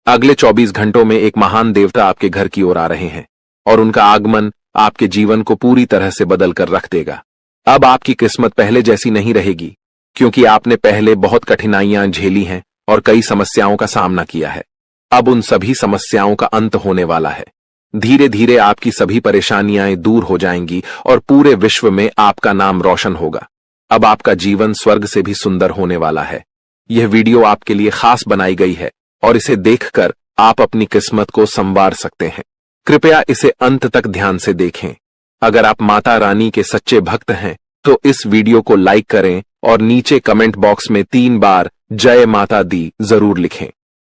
अगले 24 घंटों में एक महान देवता आपके घर की ओर आ रहे हैं और उनका आगमन आपके जीवन को पूरी तरह से बदल कर रख देगा। अब आपकी किस्मत पहले जैसी नहीं रहेगी, क्योंकि आपने पहले बहुत कठिनाइयां झेली हैं और कई समस्याओं का सामना किया है। अब उन सभी समस्याओं का अंत होने वाला है। धीरे धीरे आपकी सभी परेशानियां दूर हो जाएंगी और पूरे विश्व में आपका नाम रोशन होगा। अब आपका जीवन स्वर्ग से भी सुंदर होने वाला है। यह वीडियो आपके लिए खास बनाई गई है और इसे देखकर आप अपनी किस्मत को संवार सकते हैं। कृपया इसे अंत तक ध्यान से देखें। अगर आप माता रानी के सच्चे भक्त हैं तो इस वीडियो को लाइक करें और नीचे कमेंट बॉक्स में 3 बार जय माता दी जरूर लिखें।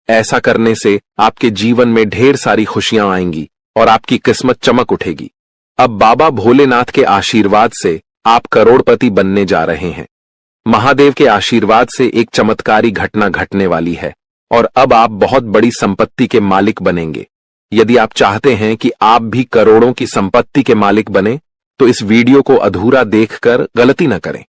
ऐसा करने से आपके जीवन में ढेर सारी खुशियां आएंगी और आपकी किस्मत चमक उठेगी। अब बाबा भोलेनाथ के आशीर्वाद से आप करोड़पति बनने जा रहे हैं। महादेव के आशीर्वाद से एक चमत्कारी घटना घटने वाली है और अब आप बहुत बड़ी संपत्ति के मालिक बनेंगे। यदि आप चाहते हैं कि आप भी करोड़ों की संपत्ति के मालिक बने तो इस वीडियो को अधूरा देखकर गलती न करें।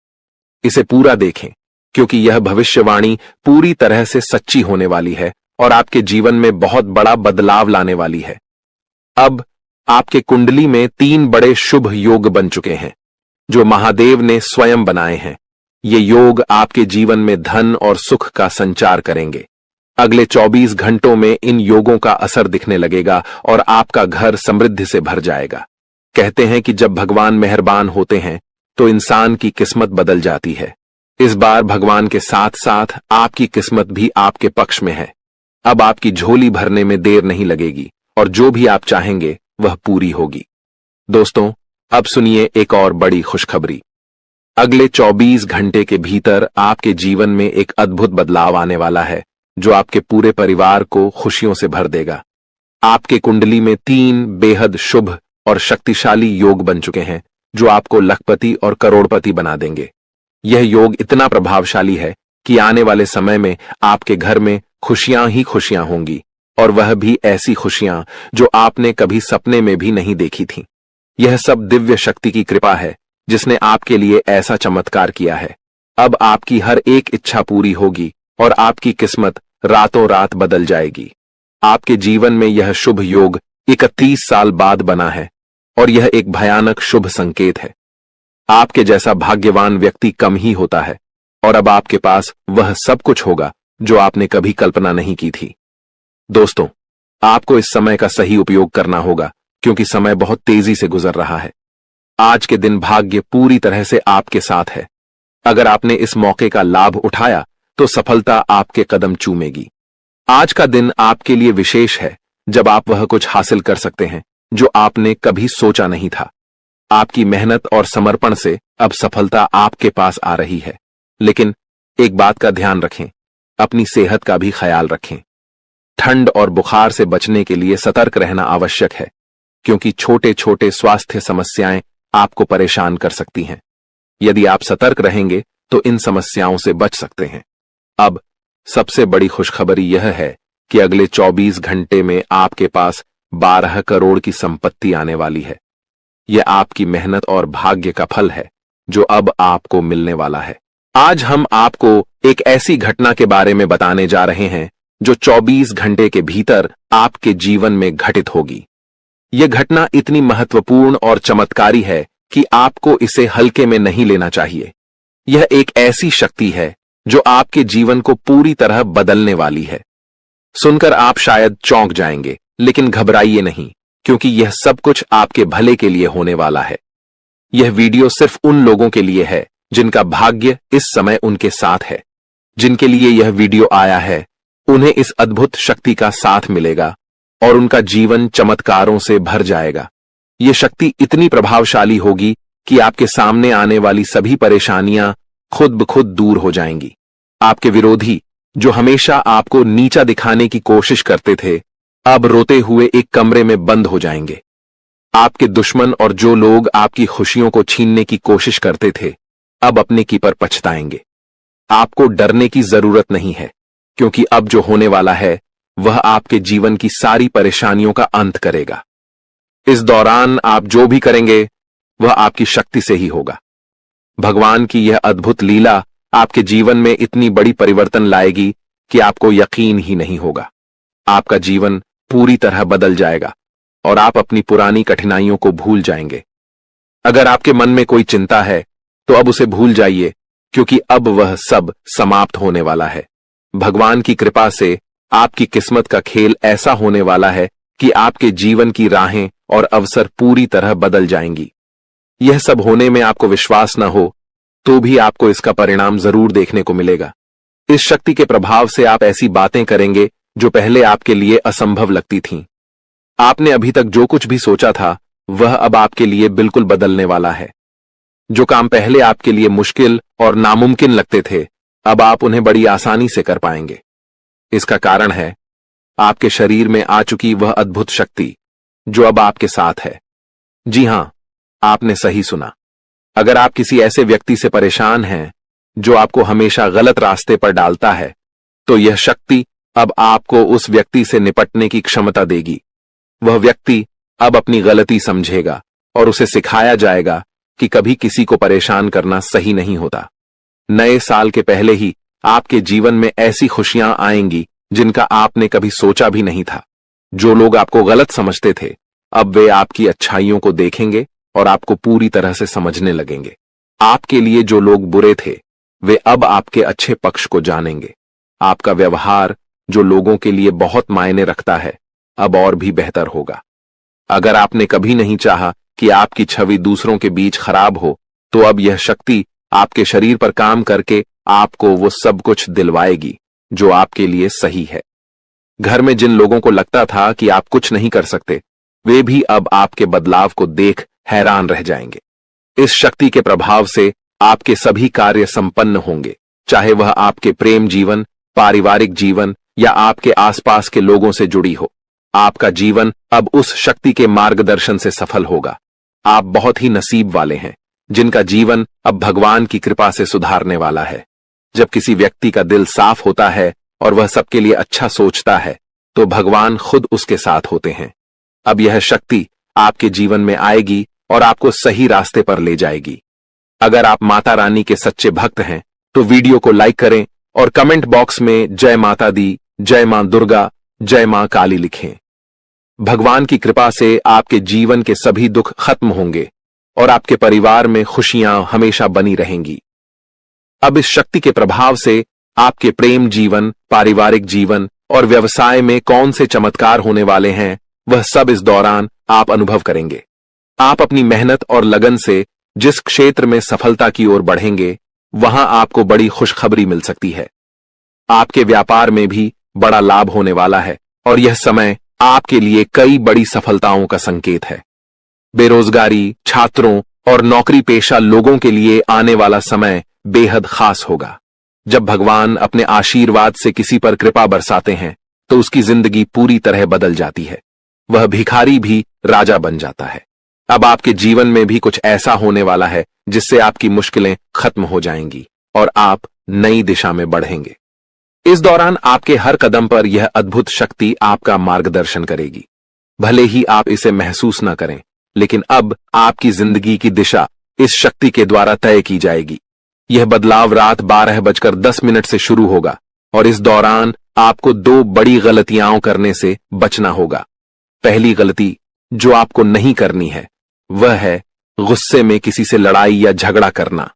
इसे पूरा देखें, क्योंकि यह भविष्यवाणी पूरी तरह से सच्ची होने वाली है और आपके जीवन में बहुत बड़ा बदलाव लाने वाली है। अब आपके कुंडली में 3 बड़े शुभ योग बन चुके हैं जो महादेव ने स्वयं बनाए हैं। ये योग आपके जीवन में धन और सुख का संचार करेंगे। अगले 24 घंटों में इन योगों का असर दिखने लगेगा और आपका घर समृद्धि से भर जाएगा। कहते हैं कि जब भगवान मेहरबान होते हैं तो इंसान की किस्मत बदल जाती है। इस बार भगवान के साथ साथ आपकी किस्मत भी आपके पक्ष में है। अब आपकी झोली भरने में देर नहीं लगेगी और जो भी आप चाहेंगे वह पूरी होगी। दोस्तों, अब सुनिए एक और बड़ी खुशखबरी। अगले 24 घंटे के भीतर आपके जीवन में एक अद्भुत बदलाव आने वाला है जो आपके पूरे परिवार को खुशियों से भर देगा। आपके कुंडली में 3 बेहद शुभ और शक्तिशाली योग बन चुके हैं जो आपको लखपति और करोड़पति बना देंगे। यह योग इतना प्रभावशाली है कि आने वाले समय में आपके घर में खुशियां ही खुशियां होंगी, और वह भी ऐसी खुशियां जो आपने कभी सपने में भी नहीं देखी थीं। यह सब दिव्य शक्ति की कृपा है जिसने आपके लिए ऐसा चमत्कार किया है। अब आपकी हर एक इच्छा पूरी होगी और आपकी किस्मत रातों रात बदल जाएगी। आपके जीवन में यह शुभ योग 31 साल बाद बना है और यह एक भयानक शुभ संकेत है। आपके जैसा भाग्यवान व्यक्ति कम ही होता है और अब आपके पास वह सब कुछ होगा जो आपने कभी कल्पना नहीं की थी। दोस्तों, आपको इस समय का सही उपयोग करना होगा क्योंकि समय बहुत तेजी से गुजर रहा है। आज के दिन भाग्य पूरी तरह से आपके साथ है। अगर आपने इस मौके का लाभ उठाया तो सफलता आपके कदम चूमेगी। आज का दिन आपके लिए विशेष है जब आप वह कुछ हासिल कर सकते हैं जो आपने कभी सोचा नहीं था। आपकी मेहनत और समर्पण से अब सफलता आपके पास आ रही है। लेकिन एक बात का ध्यान रखें, अपनी सेहत का भी ख्याल रखें। ठंड और बुखार से बचने के लिए सतर्क रहना आवश्यक है, क्योंकि छोटे छोटे स्वास्थ्य समस्याएं आपको परेशान कर सकती हैं। यदि आप सतर्क रहेंगे तो इन समस्याओं से बच सकते हैं। अब सबसे बड़ी खुशखबरी यह है कि अगले 24 घंटे में आपके पास 12 करोड़ की संपत्ति आने वाली है। यह आपकी मेहनत और भाग्य का फल है जो अब आपको मिलने वाला है। आज हम आपको एक ऐसी घटना के बारे में बताने जा रहे हैं जो 24 घंटे के भीतर आपके जीवन में घटित होगी। यह घटना इतनी महत्वपूर्ण और चमत्कारी है कि आपको इसे हल्के में नहीं लेना चाहिए। यह एक ऐसी शक्ति है जो आपके जीवन को पूरी तरह बदलने वाली है। सुनकर आप शायद चौंक जाएंगे, लेकिन घबराइए नहीं, क्योंकि यह सब कुछ आपके भले के लिए होने वाला है। यह वीडियो सिर्फ उन लोगों के लिए है जिनका भाग्य इस समय उनके साथ है। जिनके लिए यह वीडियो आया है उन्हें इस अद्भुत शक्ति का साथ मिलेगा और उनका जीवन चमत्कारों से भर जाएगा। यह शक्ति इतनी प्रभावशाली होगी कि आपके सामने आने वाली सभी परेशानियां खुद ब खुद दूर हो जाएंगी। आपके विरोधी जो हमेशा आपको नीचा दिखाने की कोशिश करते थे, अब रोते हुए एक कमरे में बंद हो जाएंगे। आपके दुश्मन और जो लोग आपकी खुशियों को छीनने की कोशिश करते थे, अब अपने की पर पछताएंगे। आपको डरने की जरूरत नहीं है, क्योंकि अब जो होने वाला है वह आपके जीवन की सारी परेशानियों का अंत करेगा। इस दौरान आप जो भी करेंगे वह आपकी शक्ति से ही होगा। भगवान की यह अद्भुत लीला आपके जीवन में इतनी बड़ी परिवर्तन लाएगी कि आपको यकीन ही नहीं होगा। आपका जीवन पूरी तरह बदल जाएगा और आप अपनी पुरानी कठिनाइयों को भूल जाएंगे। अगर आपके मन में कोई चिंता है तो अब उसे भूल जाइए, क्योंकि अब वह सब समाप्त होने वाला है। भगवान की कृपा से आपकी किस्मत का खेल ऐसा होने वाला है कि आपके जीवन की राहें और अवसर पूरी तरह बदल जाएंगी। यह सब होने में आपको विश्वास न हो तो भी आपको इसका परिणाम जरूर देखने को मिलेगा। इस शक्ति के प्रभाव से आप ऐसी बातें करेंगे जो पहले आपके लिए असंभव लगती थीं। आपने अभी तक जो कुछ भी सोचा था वह अब आपके लिए बिल्कुल बदलने वाला है। जो काम पहले आपके लिए मुश्किल और नामुमकिन लगते थे, अब आप उन्हें बड़ी आसानी से कर पाएंगे। इसका कारण है आपके शरीर में आ चुकी वह अद्भुत शक्ति जो अब आपके साथ है। जी हां, आपने सही सुना। अगर आप किसी ऐसे व्यक्ति से परेशान हैं जो आपको हमेशा गलत रास्ते पर डालता है, तो यह शक्ति अब आपको उस व्यक्ति से निपटने की क्षमता देगी। वह व्यक्ति अब अपनी गलती समझेगा और उसे सिखाया जाएगा कि कभी किसी को परेशान करना सही नहीं होता। नए साल के पहले ही आपके जीवन में ऐसी खुशियां आएंगी जिनका आपने कभी सोचा भी नहीं था। जो लोग आपको गलत समझते थे, अब वे आपकी अच्छाइयों को देखेंगे और आपको पूरी तरह से समझने लगेंगे। आपके लिए जो लोग बुरे थे, वे अब आपके अच्छे पक्ष को जानेंगे। आपका व्यवहार जो लोगों के लिए बहुत मायने रखता है, अब और भी बेहतर होगा। अगर आपने कभी नहीं चाहा कि आपकी छवि दूसरों के बीच खराब हो, तो अब यह शक्ति आपके शरीर पर काम करके आपको वो सब कुछ दिलवाएगी जो आपके लिए सही है। घर में जिन लोगों को लगता था कि आप कुछ नहीं कर सकते, वे भी अब आपके बदलाव को देख हैरान रह जाएंगे। इस शक्ति के प्रभाव से आपके सभी कार्य संपन्न होंगे, चाहे वह आपके प्रेम जीवन, पारिवारिक जीवन या आपके आसपास के लोगों से जुड़ी हो। आपका जीवन अब उस शक्ति के मार्गदर्शन से सफल होगा। आप बहुत ही नसीब वाले हैं जिनका जीवन अब भगवान की कृपा से सुधारने वाला है। जब किसी व्यक्ति का दिल साफ होता है और वह सबके लिए अच्छा सोचता है, तो भगवान खुद उसके साथ होते हैं। अब यह शक्ति आपके जीवन में आएगी और आपको सही रास्ते पर ले जाएगी। अगर आप माता रानी के सच्चे भक्त हैं, तो वीडियो को लाइक करें और कमेंट बॉक्स में जय माता दी, जय मां दुर्गा, जय मां काली लिखें। भगवान की कृपा से आपके जीवन के सभी दुख खत्म होंगे और आपके परिवार में खुशियां हमेशा बनी रहेंगी। अब इस शक्ति के प्रभाव से आपके प्रेम जीवन, पारिवारिक जीवन और व्यवसाय में कौन से चमत्कार होने वाले हैं, वह सब इस दौरान आप अनुभव करेंगे। आप अपनी मेहनत और लगन से जिस क्षेत्र में सफलता की ओर बढ़ेंगे, वहां आपको बड़ी खुशखबरी मिल सकती है। आपके व्यापार में भी बड़ा लाभ होने वाला है और यह समय आपके लिए कई बड़ी सफलताओं का संकेत है। बेरोजगारी, छात्रों और नौकरी पेशा लोगों के लिए आने वाला समय बेहद खास होगा। जब भगवान अपने आशीर्वाद से किसी पर कृपा बरसाते हैं, तो उसकी जिंदगी पूरी तरह बदल जाती है। वह भिखारी भी राजा बन जाता है। अब आपके जीवन में भी कुछ ऐसा होने वाला है जिससे आपकी मुश्किलें खत्म हो जाएंगी और आप नई दिशा में बढ़ेंगे। इस दौरान आपके हर कदम पर यह अद्भुत शक्ति आपका मार्गदर्शन करेगी। भले ही आप इसे महसूस न करें, लेकिन अब आपकी जिंदगी की दिशा इस शक्ति के द्वारा तय की जाएगी। यह बदलाव रात 12:10 से शुरू होगा और इस दौरान आपको 2 बड़ी गलतियां करने से बचना होगा। पहली गलती जो आपको नहीं करनी है, वह है गुस्से में किसी से लड़ाई या झगड़ा करना।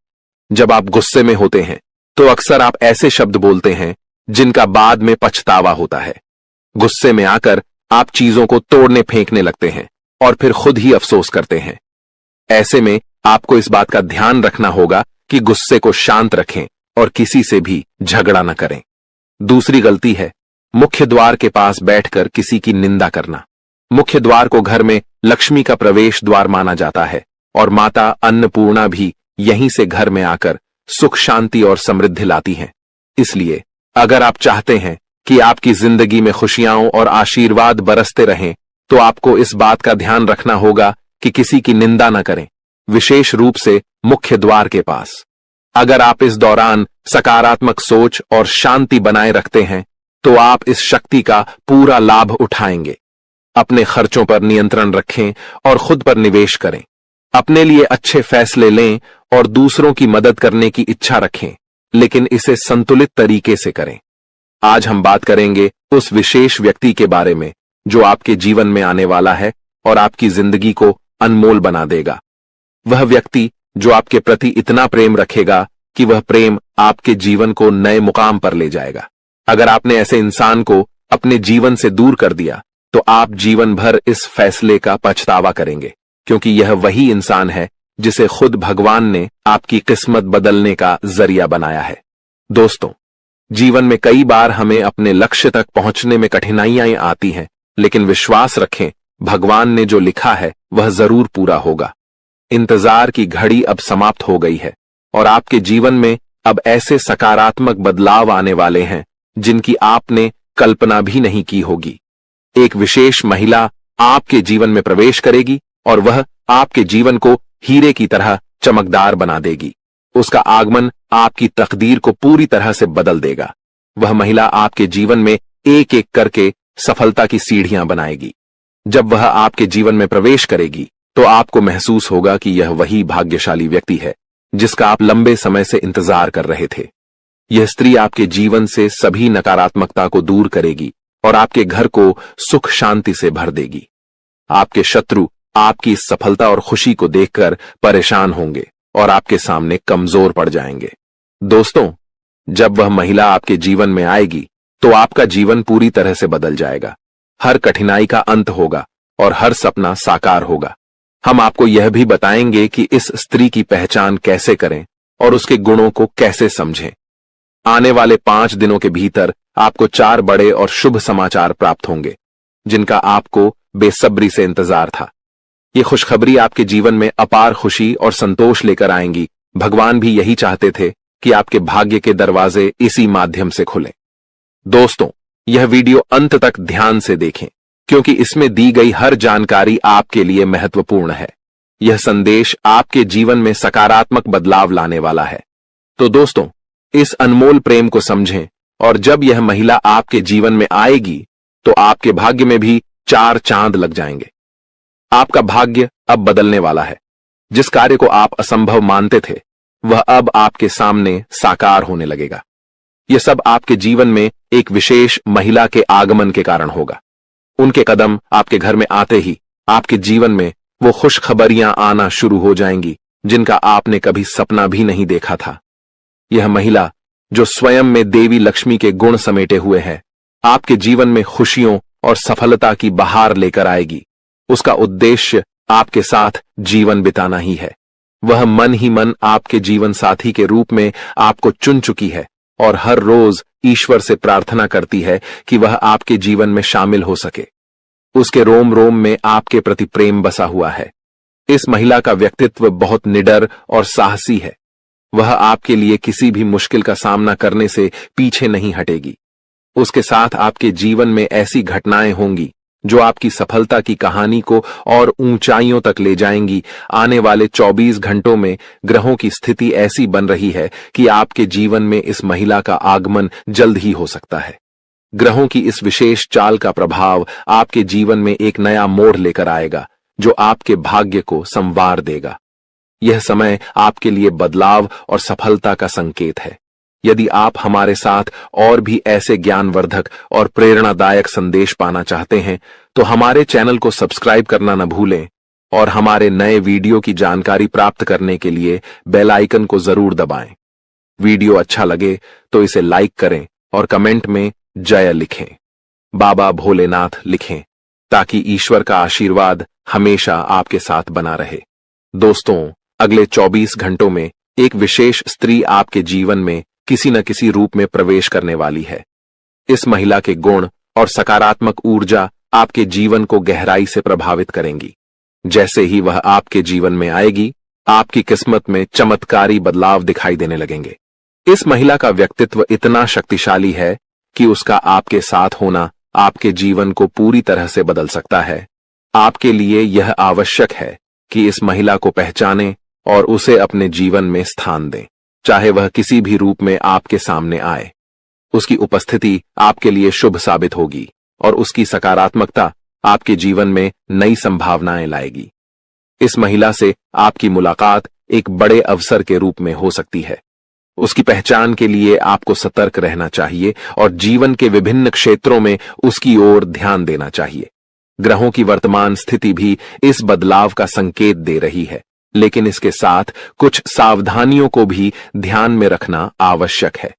जब आप गुस्से में होते हैं, तो अक्सर आप ऐसे शब्द बोलते हैं जिनका बाद में पछतावा होता है। गुस्से में आकर आप चीजों को तोड़ने फेंकने लगते हैं और फिर खुद ही अफसोस करते हैं। ऐसे में आपको इस बात का ध्यान रखना होगा कि गुस्से को शांत रखें और किसी से भी झगड़ा न करें। दूसरी गलती है मुख्य द्वार के पास बैठकर किसी की निंदा करना। मुख्य द्वार को घर में लक्ष्मी का प्रवेश द्वार माना जाता है और माता अन्नपूर्णा भी यहीं से घर में आकर सुख, शांति और समृद्धि लाती हैं। इसलिए अगर आप चाहते हैं कि आपकी जिंदगी में खुशियां और आशीर्वाद बरसते रहें, तो आपको इस बात का ध्यान रखना होगा कि किसी की निंदा न करें, विशेष रूप से मुख्य द्वार के पास। अगर आप इस दौरान सकारात्मक सोच और शांति बनाए रखते हैं, तो आप इस शक्ति का पूरा लाभ उठाएंगे। अपने खर्चों पर नियंत्रण रखें और खुद पर निवेश करें। अपने लिए अच्छे फैसले लें और दूसरों की मदद करने की इच्छा रखें, लेकिन इसे संतुलित तरीके से करें। आज हम बात करेंगे उस विशेष व्यक्ति के बारे में जो आपके जीवन में आने वाला है और आपकी जिंदगी को अनमोल बना देगा। वह व्यक्ति जो आपके प्रति इतना प्रेम रखेगा कि वह प्रेम आपके जीवन को नए मुकाम पर ले जाएगा। अगर आपने ऐसे इंसान को अपने जीवन से दूर कर दिया तो आप जीवन भर इस फैसले का पछतावा करेंगे, क्योंकि यह वही इंसान है जिसे खुद भगवान ने आपकी किस्मत बदलने का जरिया बनाया है। दोस्तों, जीवन में कई बार हमें अपने लक्ष्य तक पहुंचने में कठिनाइयां आती हैं, लेकिन विश्वास रखें, भगवान ने जो लिखा है वह जरूर पूरा होगा। इंतजार की घड़ी अब समाप्त हो गई है और आपके जीवन में अब ऐसे सकारात्मक बदलाव आने वाले हैं जिनकी आपने कल्पना भी नहीं की होगी। एक विशेष महिला आपके जीवन में प्रवेश करेगी और वह आपके जीवन को हीरे की तरह चमकदार बना देगी। उसका आगमन आपकी तकदीर को पूरी तरह से बदल देगा। वह महिला आपके जीवन में एक एक करके सफलता की सीढ़ियां बनाएगी। जब वह आपके जीवन में प्रवेश करेगी तो आपको महसूस होगा कि यह वही भाग्यशाली व्यक्ति है जिसका आप लंबे समय से इंतजार कर रहे थे। यह स्त्री आपके जीवन से सभी नकारात्मकता को दूर करेगी और आपके घर को सुख शांति से भर देगी। आपके शत्रु आपकी इस सफलता और खुशी को देखकर परेशान होंगे और आपके सामने कमजोर पड़ जाएंगे। दोस्तों, जब वह महिला आपके जीवन में आएगी तो आपका जीवन पूरी तरह से बदल जाएगा। हर कठिनाई का अंत होगा और हर सपना साकार होगा। हम आपको यह भी बताएंगे कि इस स्त्री की पहचान कैसे करें और उसके गुणों को कैसे समझें। आने वाले 5 दिनों के भीतर आपको 4 बड़े और शुभ समाचार प्राप्त होंगे जिनका आपको बेसब्री से इंतजार था। ये खुशखबरी आपके जीवन में अपार खुशी और संतोष लेकर आएंगी। भगवान भी यही चाहते थे कि आपके भाग्य के दरवाजे इसी माध्यम से खुलें। दोस्तों, यह वीडियो अंत तक ध्यान से देखें, क्योंकि इसमें दी गई हर जानकारी आपके लिए महत्वपूर्ण है। यह संदेश आपके जीवन में सकारात्मक बदलाव लाने वाला है। तो दोस्तों, इस अनमोल प्रेम को समझें और जब यह महिला आपके जीवन में आएगी तो आपके भाग्य में भी 4 चांद लग जाएंगे। आपका भाग्य अब बदलने वाला है। जिस कार्य को आप असंभव मानते थे वह अब आपके सामने साकार होने लगेगा। यह सब आपके जीवन में एक विशेष महिला के आगमन के कारण होगा। उनके कदम आपके घर में आते ही आपके जीवन में वो खुशखबरियां आना शुरू हो जाएंगी जिनका आपने कभी सपना भी नहीं देखा था। यह महिला जो स्वयं में देवी लक्ष्मी के गुण समेटे हुए है, आपके जीवन में खुशियों और सफलता की बहार लेकर आएगी। उसका उद्देश्य आपके साथ जीवन बिताना ही है। वह मन ही मन आपके जीवन साथी के रूप में आपको चुन चुकी है और हर रोज ईश्वर से प्रार्थना करती है कि वह आपके जीवन में शामिल हो सके। उसके रोम रोम में आपके प्रति प्रेम बसा हुआ है। इस महिला का व्यक्तित्व बहुत निडर और साहसी है। वह आपके लिए किसी भी मुश्किल का सामना करने से पीछे नहीं हटेगी। उसके साथ आपके जीवन में ऐसी घटनाएं होंगी जो आपकी सफलता की कहानी को और ऊंचाइयों तक ले जाएंगी। आने वाले 24 घंटों में ग्रहों की स्थिति ऐसी बन रही है कि आपके जीवन में इस महिला का आगमन जल्द ही हो सकता है। ग्रहों की इस विशेष चाल का प्रभाव आपके जीवन में एक नया मोड़ लेकर आएगा जो आपके भाग्य को संवार देगा। यह समय आपके लिए बदलाव और सफलता का संकेत है। यदि आप हमारे साथ और भी ऐसे ज्ञानवर्धक और प्रेरणादायक संदेश पाना चाहते हैं तो हमारे चैनल को सब्सक्राइब करना न भूलें और हमारे नए वीडियो की जानकारी प्राप्त करने के लिए बेल आइकन को जरूर दबाएं। वीडियो अच्छा लगे तो इसे लाइक करें और कमेंट में जय लिखें, बाबा भोलेनाथ लिखें, ताकि ईश्वर का आशीर्वाद हमेशा आपके साथ बना रहे। दोस्तों, अगले 24 घंटों में एक विशेष स्त्री आपके जीवन में किसी न किसी रूप में प्रवेश करने वाली है। इस महिला के गुण और सकारात्मक ऊर्जा आपके जीवन को गहराई से प्रभावित करेंगी। जैसे ही वह आपके जीवन में आएगी, आपकी किस्मत में चमत्कारी बदलाव दिखाई देने लगेंगे। इस महिला का व्यक्तित्व इतना शक्तिशाली है कि उसका आपके साथ होना आपके जीवन को पूरी तरह से बदल सकता है। आपके लिए यह आवश्यक है कि इस महिला को पहचानें और उसे अपने जीवन में स्थान दें, चाहे वह किसी भी रूप में आपके सामने आए। उसकी उपस्थिति आपके लिए शुभ साबित होगी और उसकी सकारात्मकता आपके जीवन में नई संभावनाएं लाएगी। इस महिला से आपकी मुलाकात एक बड़े अवसर के रूप में हो सकती है। उसकी पहचान के लिए आपको सतर्क रहना चाहिए और जीवन के विभिन्न क्षेत्रों में उसकी ओर ध्यान देना चाहिए। ग्रहों की वर्तमान स्थिति भी इस बदलाव का संकेत दे रही है, लेकिन इसके साथ कुछ सावधानियों को भी ध्यान में रखना आवश्यक है।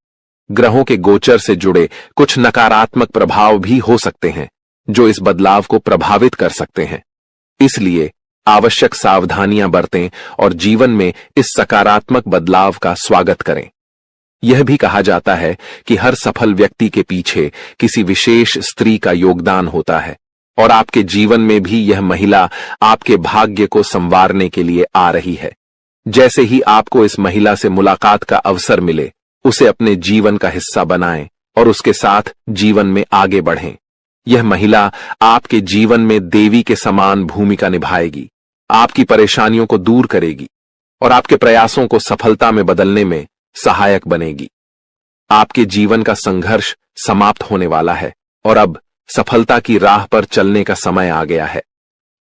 ग्रहों के गोचर से जुड़े कुछ नकारात्मक प्रभाव भी हो सकते हैं जो इस बदलाव को प्रभावित कर सकते हैं। इसलिए आवश्यक सावधानियां बरतें और जीवन में इस सकारात्मक बदलाव का स्वागत करें। यह भी कहा जाता है कि हर सफल व्यक्ति के पीछे किसी विशेष स्त्री का योगदान होता है और आपके जीवन में भी यह महिला आपके भाग्य को संवारने के लिए आ रही है। जैसे ही आपको इस महिला से मुलाकात का अवसर मिले, उसे अपने जीवन का हिस्सा बनाएं और उसके साथ जीवन में आगे बढ़ें। यह महिला आपके जीवन में देवी के समान भूमिका निभाएगी, आपकी परेशानियों को दूर करेगी और आपके प्रयासों को सफलता में बदलने में सहायक बनेगी। आपके जीवन का संघर्ष समाप्त होने वाला है और अब सफलता की राह पर चलने का समय आ गया है।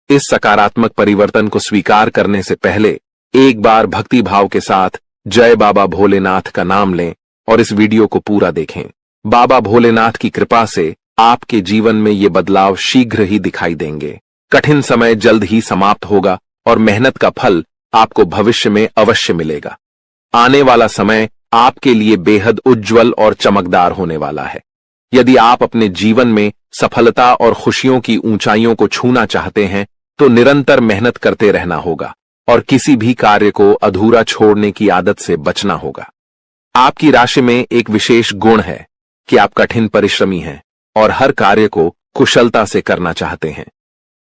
इस सकारात्मक परिवर्तन को स्वीकार करने से पहले एक बार भक्ति भाव के साथ जय बाबा भोलेनाथ का नाम लें और इस वीडियो को पूरा देखें। बाबा भोलेनाथ की कृपा से आपके जीवन में ये बदलाव शीघ्र ही दिखाई देंगे। कठिन समय जल्द ही समाप्त होगा और मेहनत का फल आपको भविष्य में अवश्य मिलेगा। आने वाला समय आपके लिए बेहद उज्जवल और चमकदार होने वाला है। यदि आप अपने जीवन में सफलता और खुशियों की ऊंचाइयों को छूना चाहते हैं तो निरंतर मेहनत करते रहना होगा और किसी भी कार्य को अधूरा छोड़ने की आदत से बचना होगा। आपकी राशि में एक विशेष गुण है कि आप कठिन परिश्रमी हैं और हर कार्य को कुशलता से करना चाहते हैं,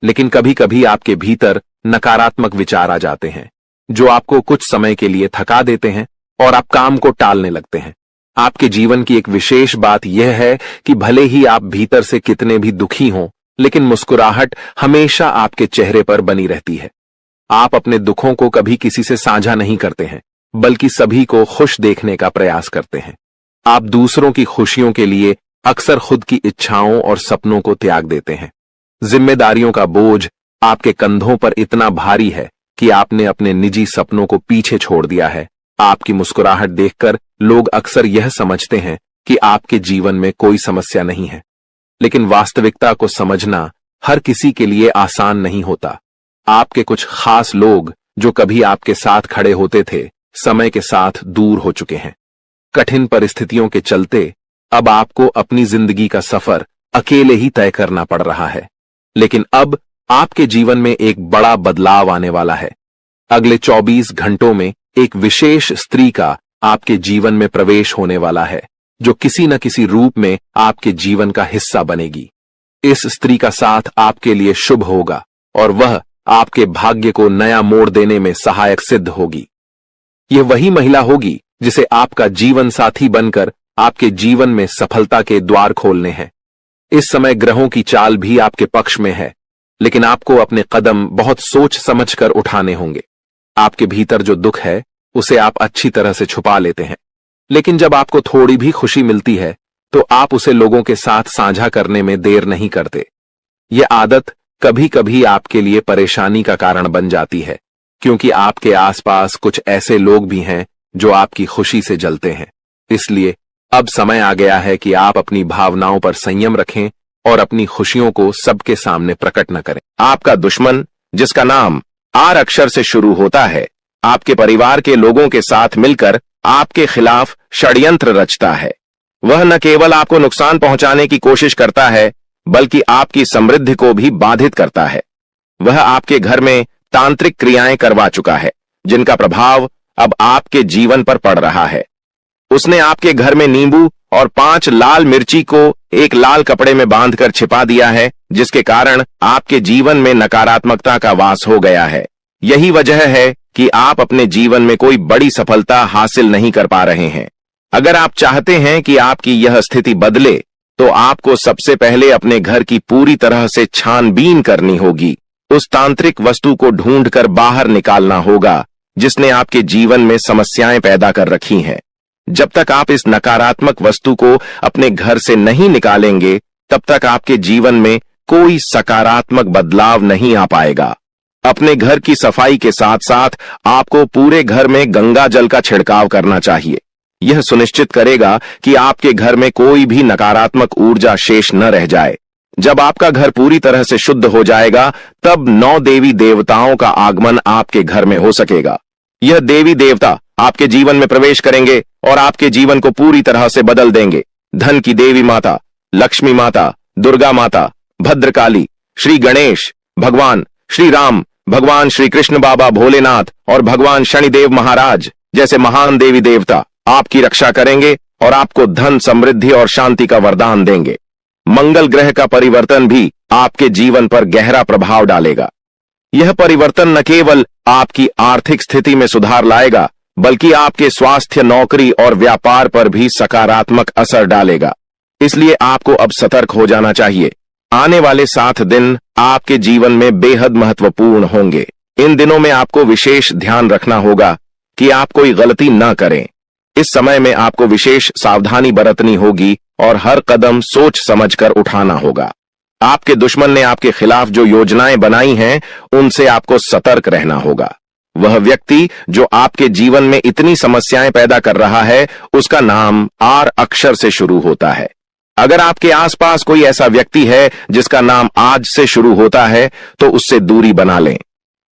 लेकिन कभी कभी आपके भीतर नकारात्मक विचार आ जाते हैं जो आपको कुछ समय के लिए थका देते हैं और आप काम को टालने लगते हैं। आपके जीवन की एक विशेष बात यह है कि भले ही आप भीतर से कितने भी दुखी हों, लेकिन मुस्कुराहट हमेशा आपके चेहरे पर बनी रहती है। आप अपने दुखों को कभी किसी से साझा नहीं करते हैं, बल्कि सभी को खुश देखने का प्रयास करते हैं। आप दूसरों की खुशियों के लिए अक्सर खुद की इच्छाओं और सपनों को त्याग देते हैं। जिम्मेदारियों का बोझ आपके कंधों पर इतना भारी है कि आपने अपने निजी सपनों को पीछे छोड़ दिया है। आपकी मुस्कुराहट देखकर लोग अक्सर यह समझते हैं कि आपके जीवन में कोई समस्या नहीं है, लेकिन वास्तविकता को समझना हर किसी के लिए आसान नहीं होता। आपके कुछ खास लोग जो कभी आपके साथ खड़े होते थे, समय के साथ दूर हो चुके हैं। कठिन परिस्थितियों के चलते अब आपको अपनी जिंदगी का सफर अकेले ही तय करना पड़ रहा है, लेकिन अब आपके जीवन में एक बड़ा बदलाव आने वाला है। अगले 24 घंटों में एक विशेष स्त्री का आपके जीवन में प्रवेश होने वाला है जो किसी न किसी रूप में आपके जीवन का हिस्सा बनेगी। इस स्त्री का साथ आपके लिए शुभ होगा और वह आपके भाग्य को नया मोड़ देने में सहायक सिद्ध होगी। यह वही महिला होगी जिसे आपका जीवन साथी बनकर आपके जीवन में सफलता के द्वार खोलने हैं। इस समय ग्रहों की चाल भी आपके पक्ष में है, लेकिन आपको अपने कदम बहुत सोच समझकर उठाने होंगे। आपके भीतर जो दुख है उसे आप अच्छी तरह से छुपा लेते हैं, लेकिन जब आपको थोड़ी भी खुशी मिलती है तो आप उसे लोगों के साथ साझा करने में देर नहीं करते। यह आदत कभी कभी आपके लिए परेशानी का कारण बन जाती है, क्योंकि आपके आसपास कुछ ऐसे लोग भी हैं जो आपकी खुशी से जलते हैं। इसलिए अब समय आ गया है कि आप अपनी भावनाओं पर संयम रखें और अपनी खुशियों को सबके सामने प्रकट न करें। आपका दुश्मन, जिसका नाम आर अक्षर से शुरू होता है, आपके परिवार के लोगों के साथ मिलकर आपके खिलाफ षड्यंत्र रचता है। वह न केवल आपको नुकसान पहुंचाने की कोशिश करता है, बल्कि आपकी समृद्धि को भी बाधित करता है। वह आपके घर में तांत्रिक क्रियाएं करवा चुका है, जिनका प्रभाव अब आपके जीवन पर पड़ रहा है। उसने आपके घर में नींबू और 5 लाल मिर्ची को एक लाल कपड़े में बांधकर छिपा दिया है, जिसके कारण आपके जीवन में नकारात्मकता का वास हो गया है। यही वजह है कि आप अपने जीवन में कोई बड़ी सफलता हासिल नहीं कर पा रहे हैं। अगर आप चाहते हैं कि आपकी यह स्थिति बदले, तो आपको सबसे पहले अपने घर की पूरी तरह से छानबीन करनी होगी। उस तांत्रिक वस्तु को ढूंढकर बाहर निकालना होगा जिसने आपके जीवन में समस्याएं पैदा कर रखी हैं। जब तक आप इस नकारात्मक वस्तु को अपने घर से नहीं निकालेंगे, तब तक आपके जीवन में कोई सकारात्मक बदलाव नहीं आ पाएगा। अपने घर की सफाई के साथ साथ आपको पूरे घर में गंगा जल का छिड़काव करना चाहिए। यह सुनिश्चित करेगा कि आपके घर में कोई भी नकारात्मक ऊर्जा शेष न रह जाए। जब आपका घर पूरी तरह से शुद्ध हो जाएगा तब 9 देवी देवताओं का आगमन आपके घर में हो सकेगा। यह देवी देवता आपके जीवन में प्रवेश करेंगे और आपके जीवन को पूरी तरह से बदल देंगे। धन की देवी माता, लक्ष्मी माता, दुर्गा माता, भद्रकाली, श्री गणेश, भगवान श्री राम, भगवान श्री कृष्ण बाबा भोलेनाथ और भगवान शनिदेव महाराज जैसे महान देवी देवता आपकी रक्षा करेंगे और आपको धन, समृद्धि और शांति का वरदान देंगे। मंगल ग्रह का परिवर्तन भी आपके जीवन पर गहरा प्रभाव डालेगा। यह परिवर्तन न केवल आपकी आर्थिक स्थिति में सुधार लाएगा बल्कि आपके स्वास्थ्य, नौकरी और व्यापार पर भी सकारात्मक असर डालेगा। इसलिए आपको अब सतर्क हो जाना चाहिए। आने वाले 7 दिन आपके जीवन में बेहद महत्वपूर्ण होंगे। इन दिनों में आपको विशेष ध्यान रखना होगा कि आप कोई गलती न करें। इस समय में आपको विशेष सावधानी बरतनी होगी और हर कदम सोच समझकर उठाना होगा। आपके दुश्मन ने आपके खिलाफ जो योजनाएं बनाई हैं, उनसे आपको सतर्क रहना होगा। वह व्यक्ति जो आपके जीवन में इतनी समस्याएं पैदा कर रहा है, उसका नाम आर अक्षर से शुरू होता है। अगर आपके आसपास कोई ऐसा व्यक्ति है जिसका नाम आज से शुरू होता है, तो उससे दूरी बना लें।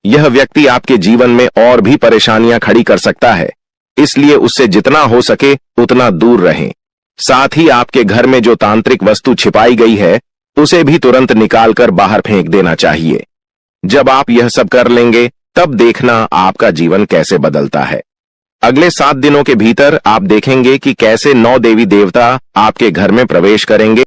यह व्यक्ति आपके जीवन में और भी परेशानियां खड़ी कर सकता है, इसलिए उससे जितना हो सके उतना दूर रहें। साथ ही आपके घर में जो तांत्रिक वस्तु छिपाई गई है, उसे भी तुरंत निकालकर बाहर फेंक देना चाहिए। जब आप यह सब कर लेंगे, तब देखना आपका जीवन कैसे बदलता है। अगले 7 दिनों के भीतर आप देखेंगे कि कैसे 9 देवी देवता आपके घर में प्रवेश करेंगे।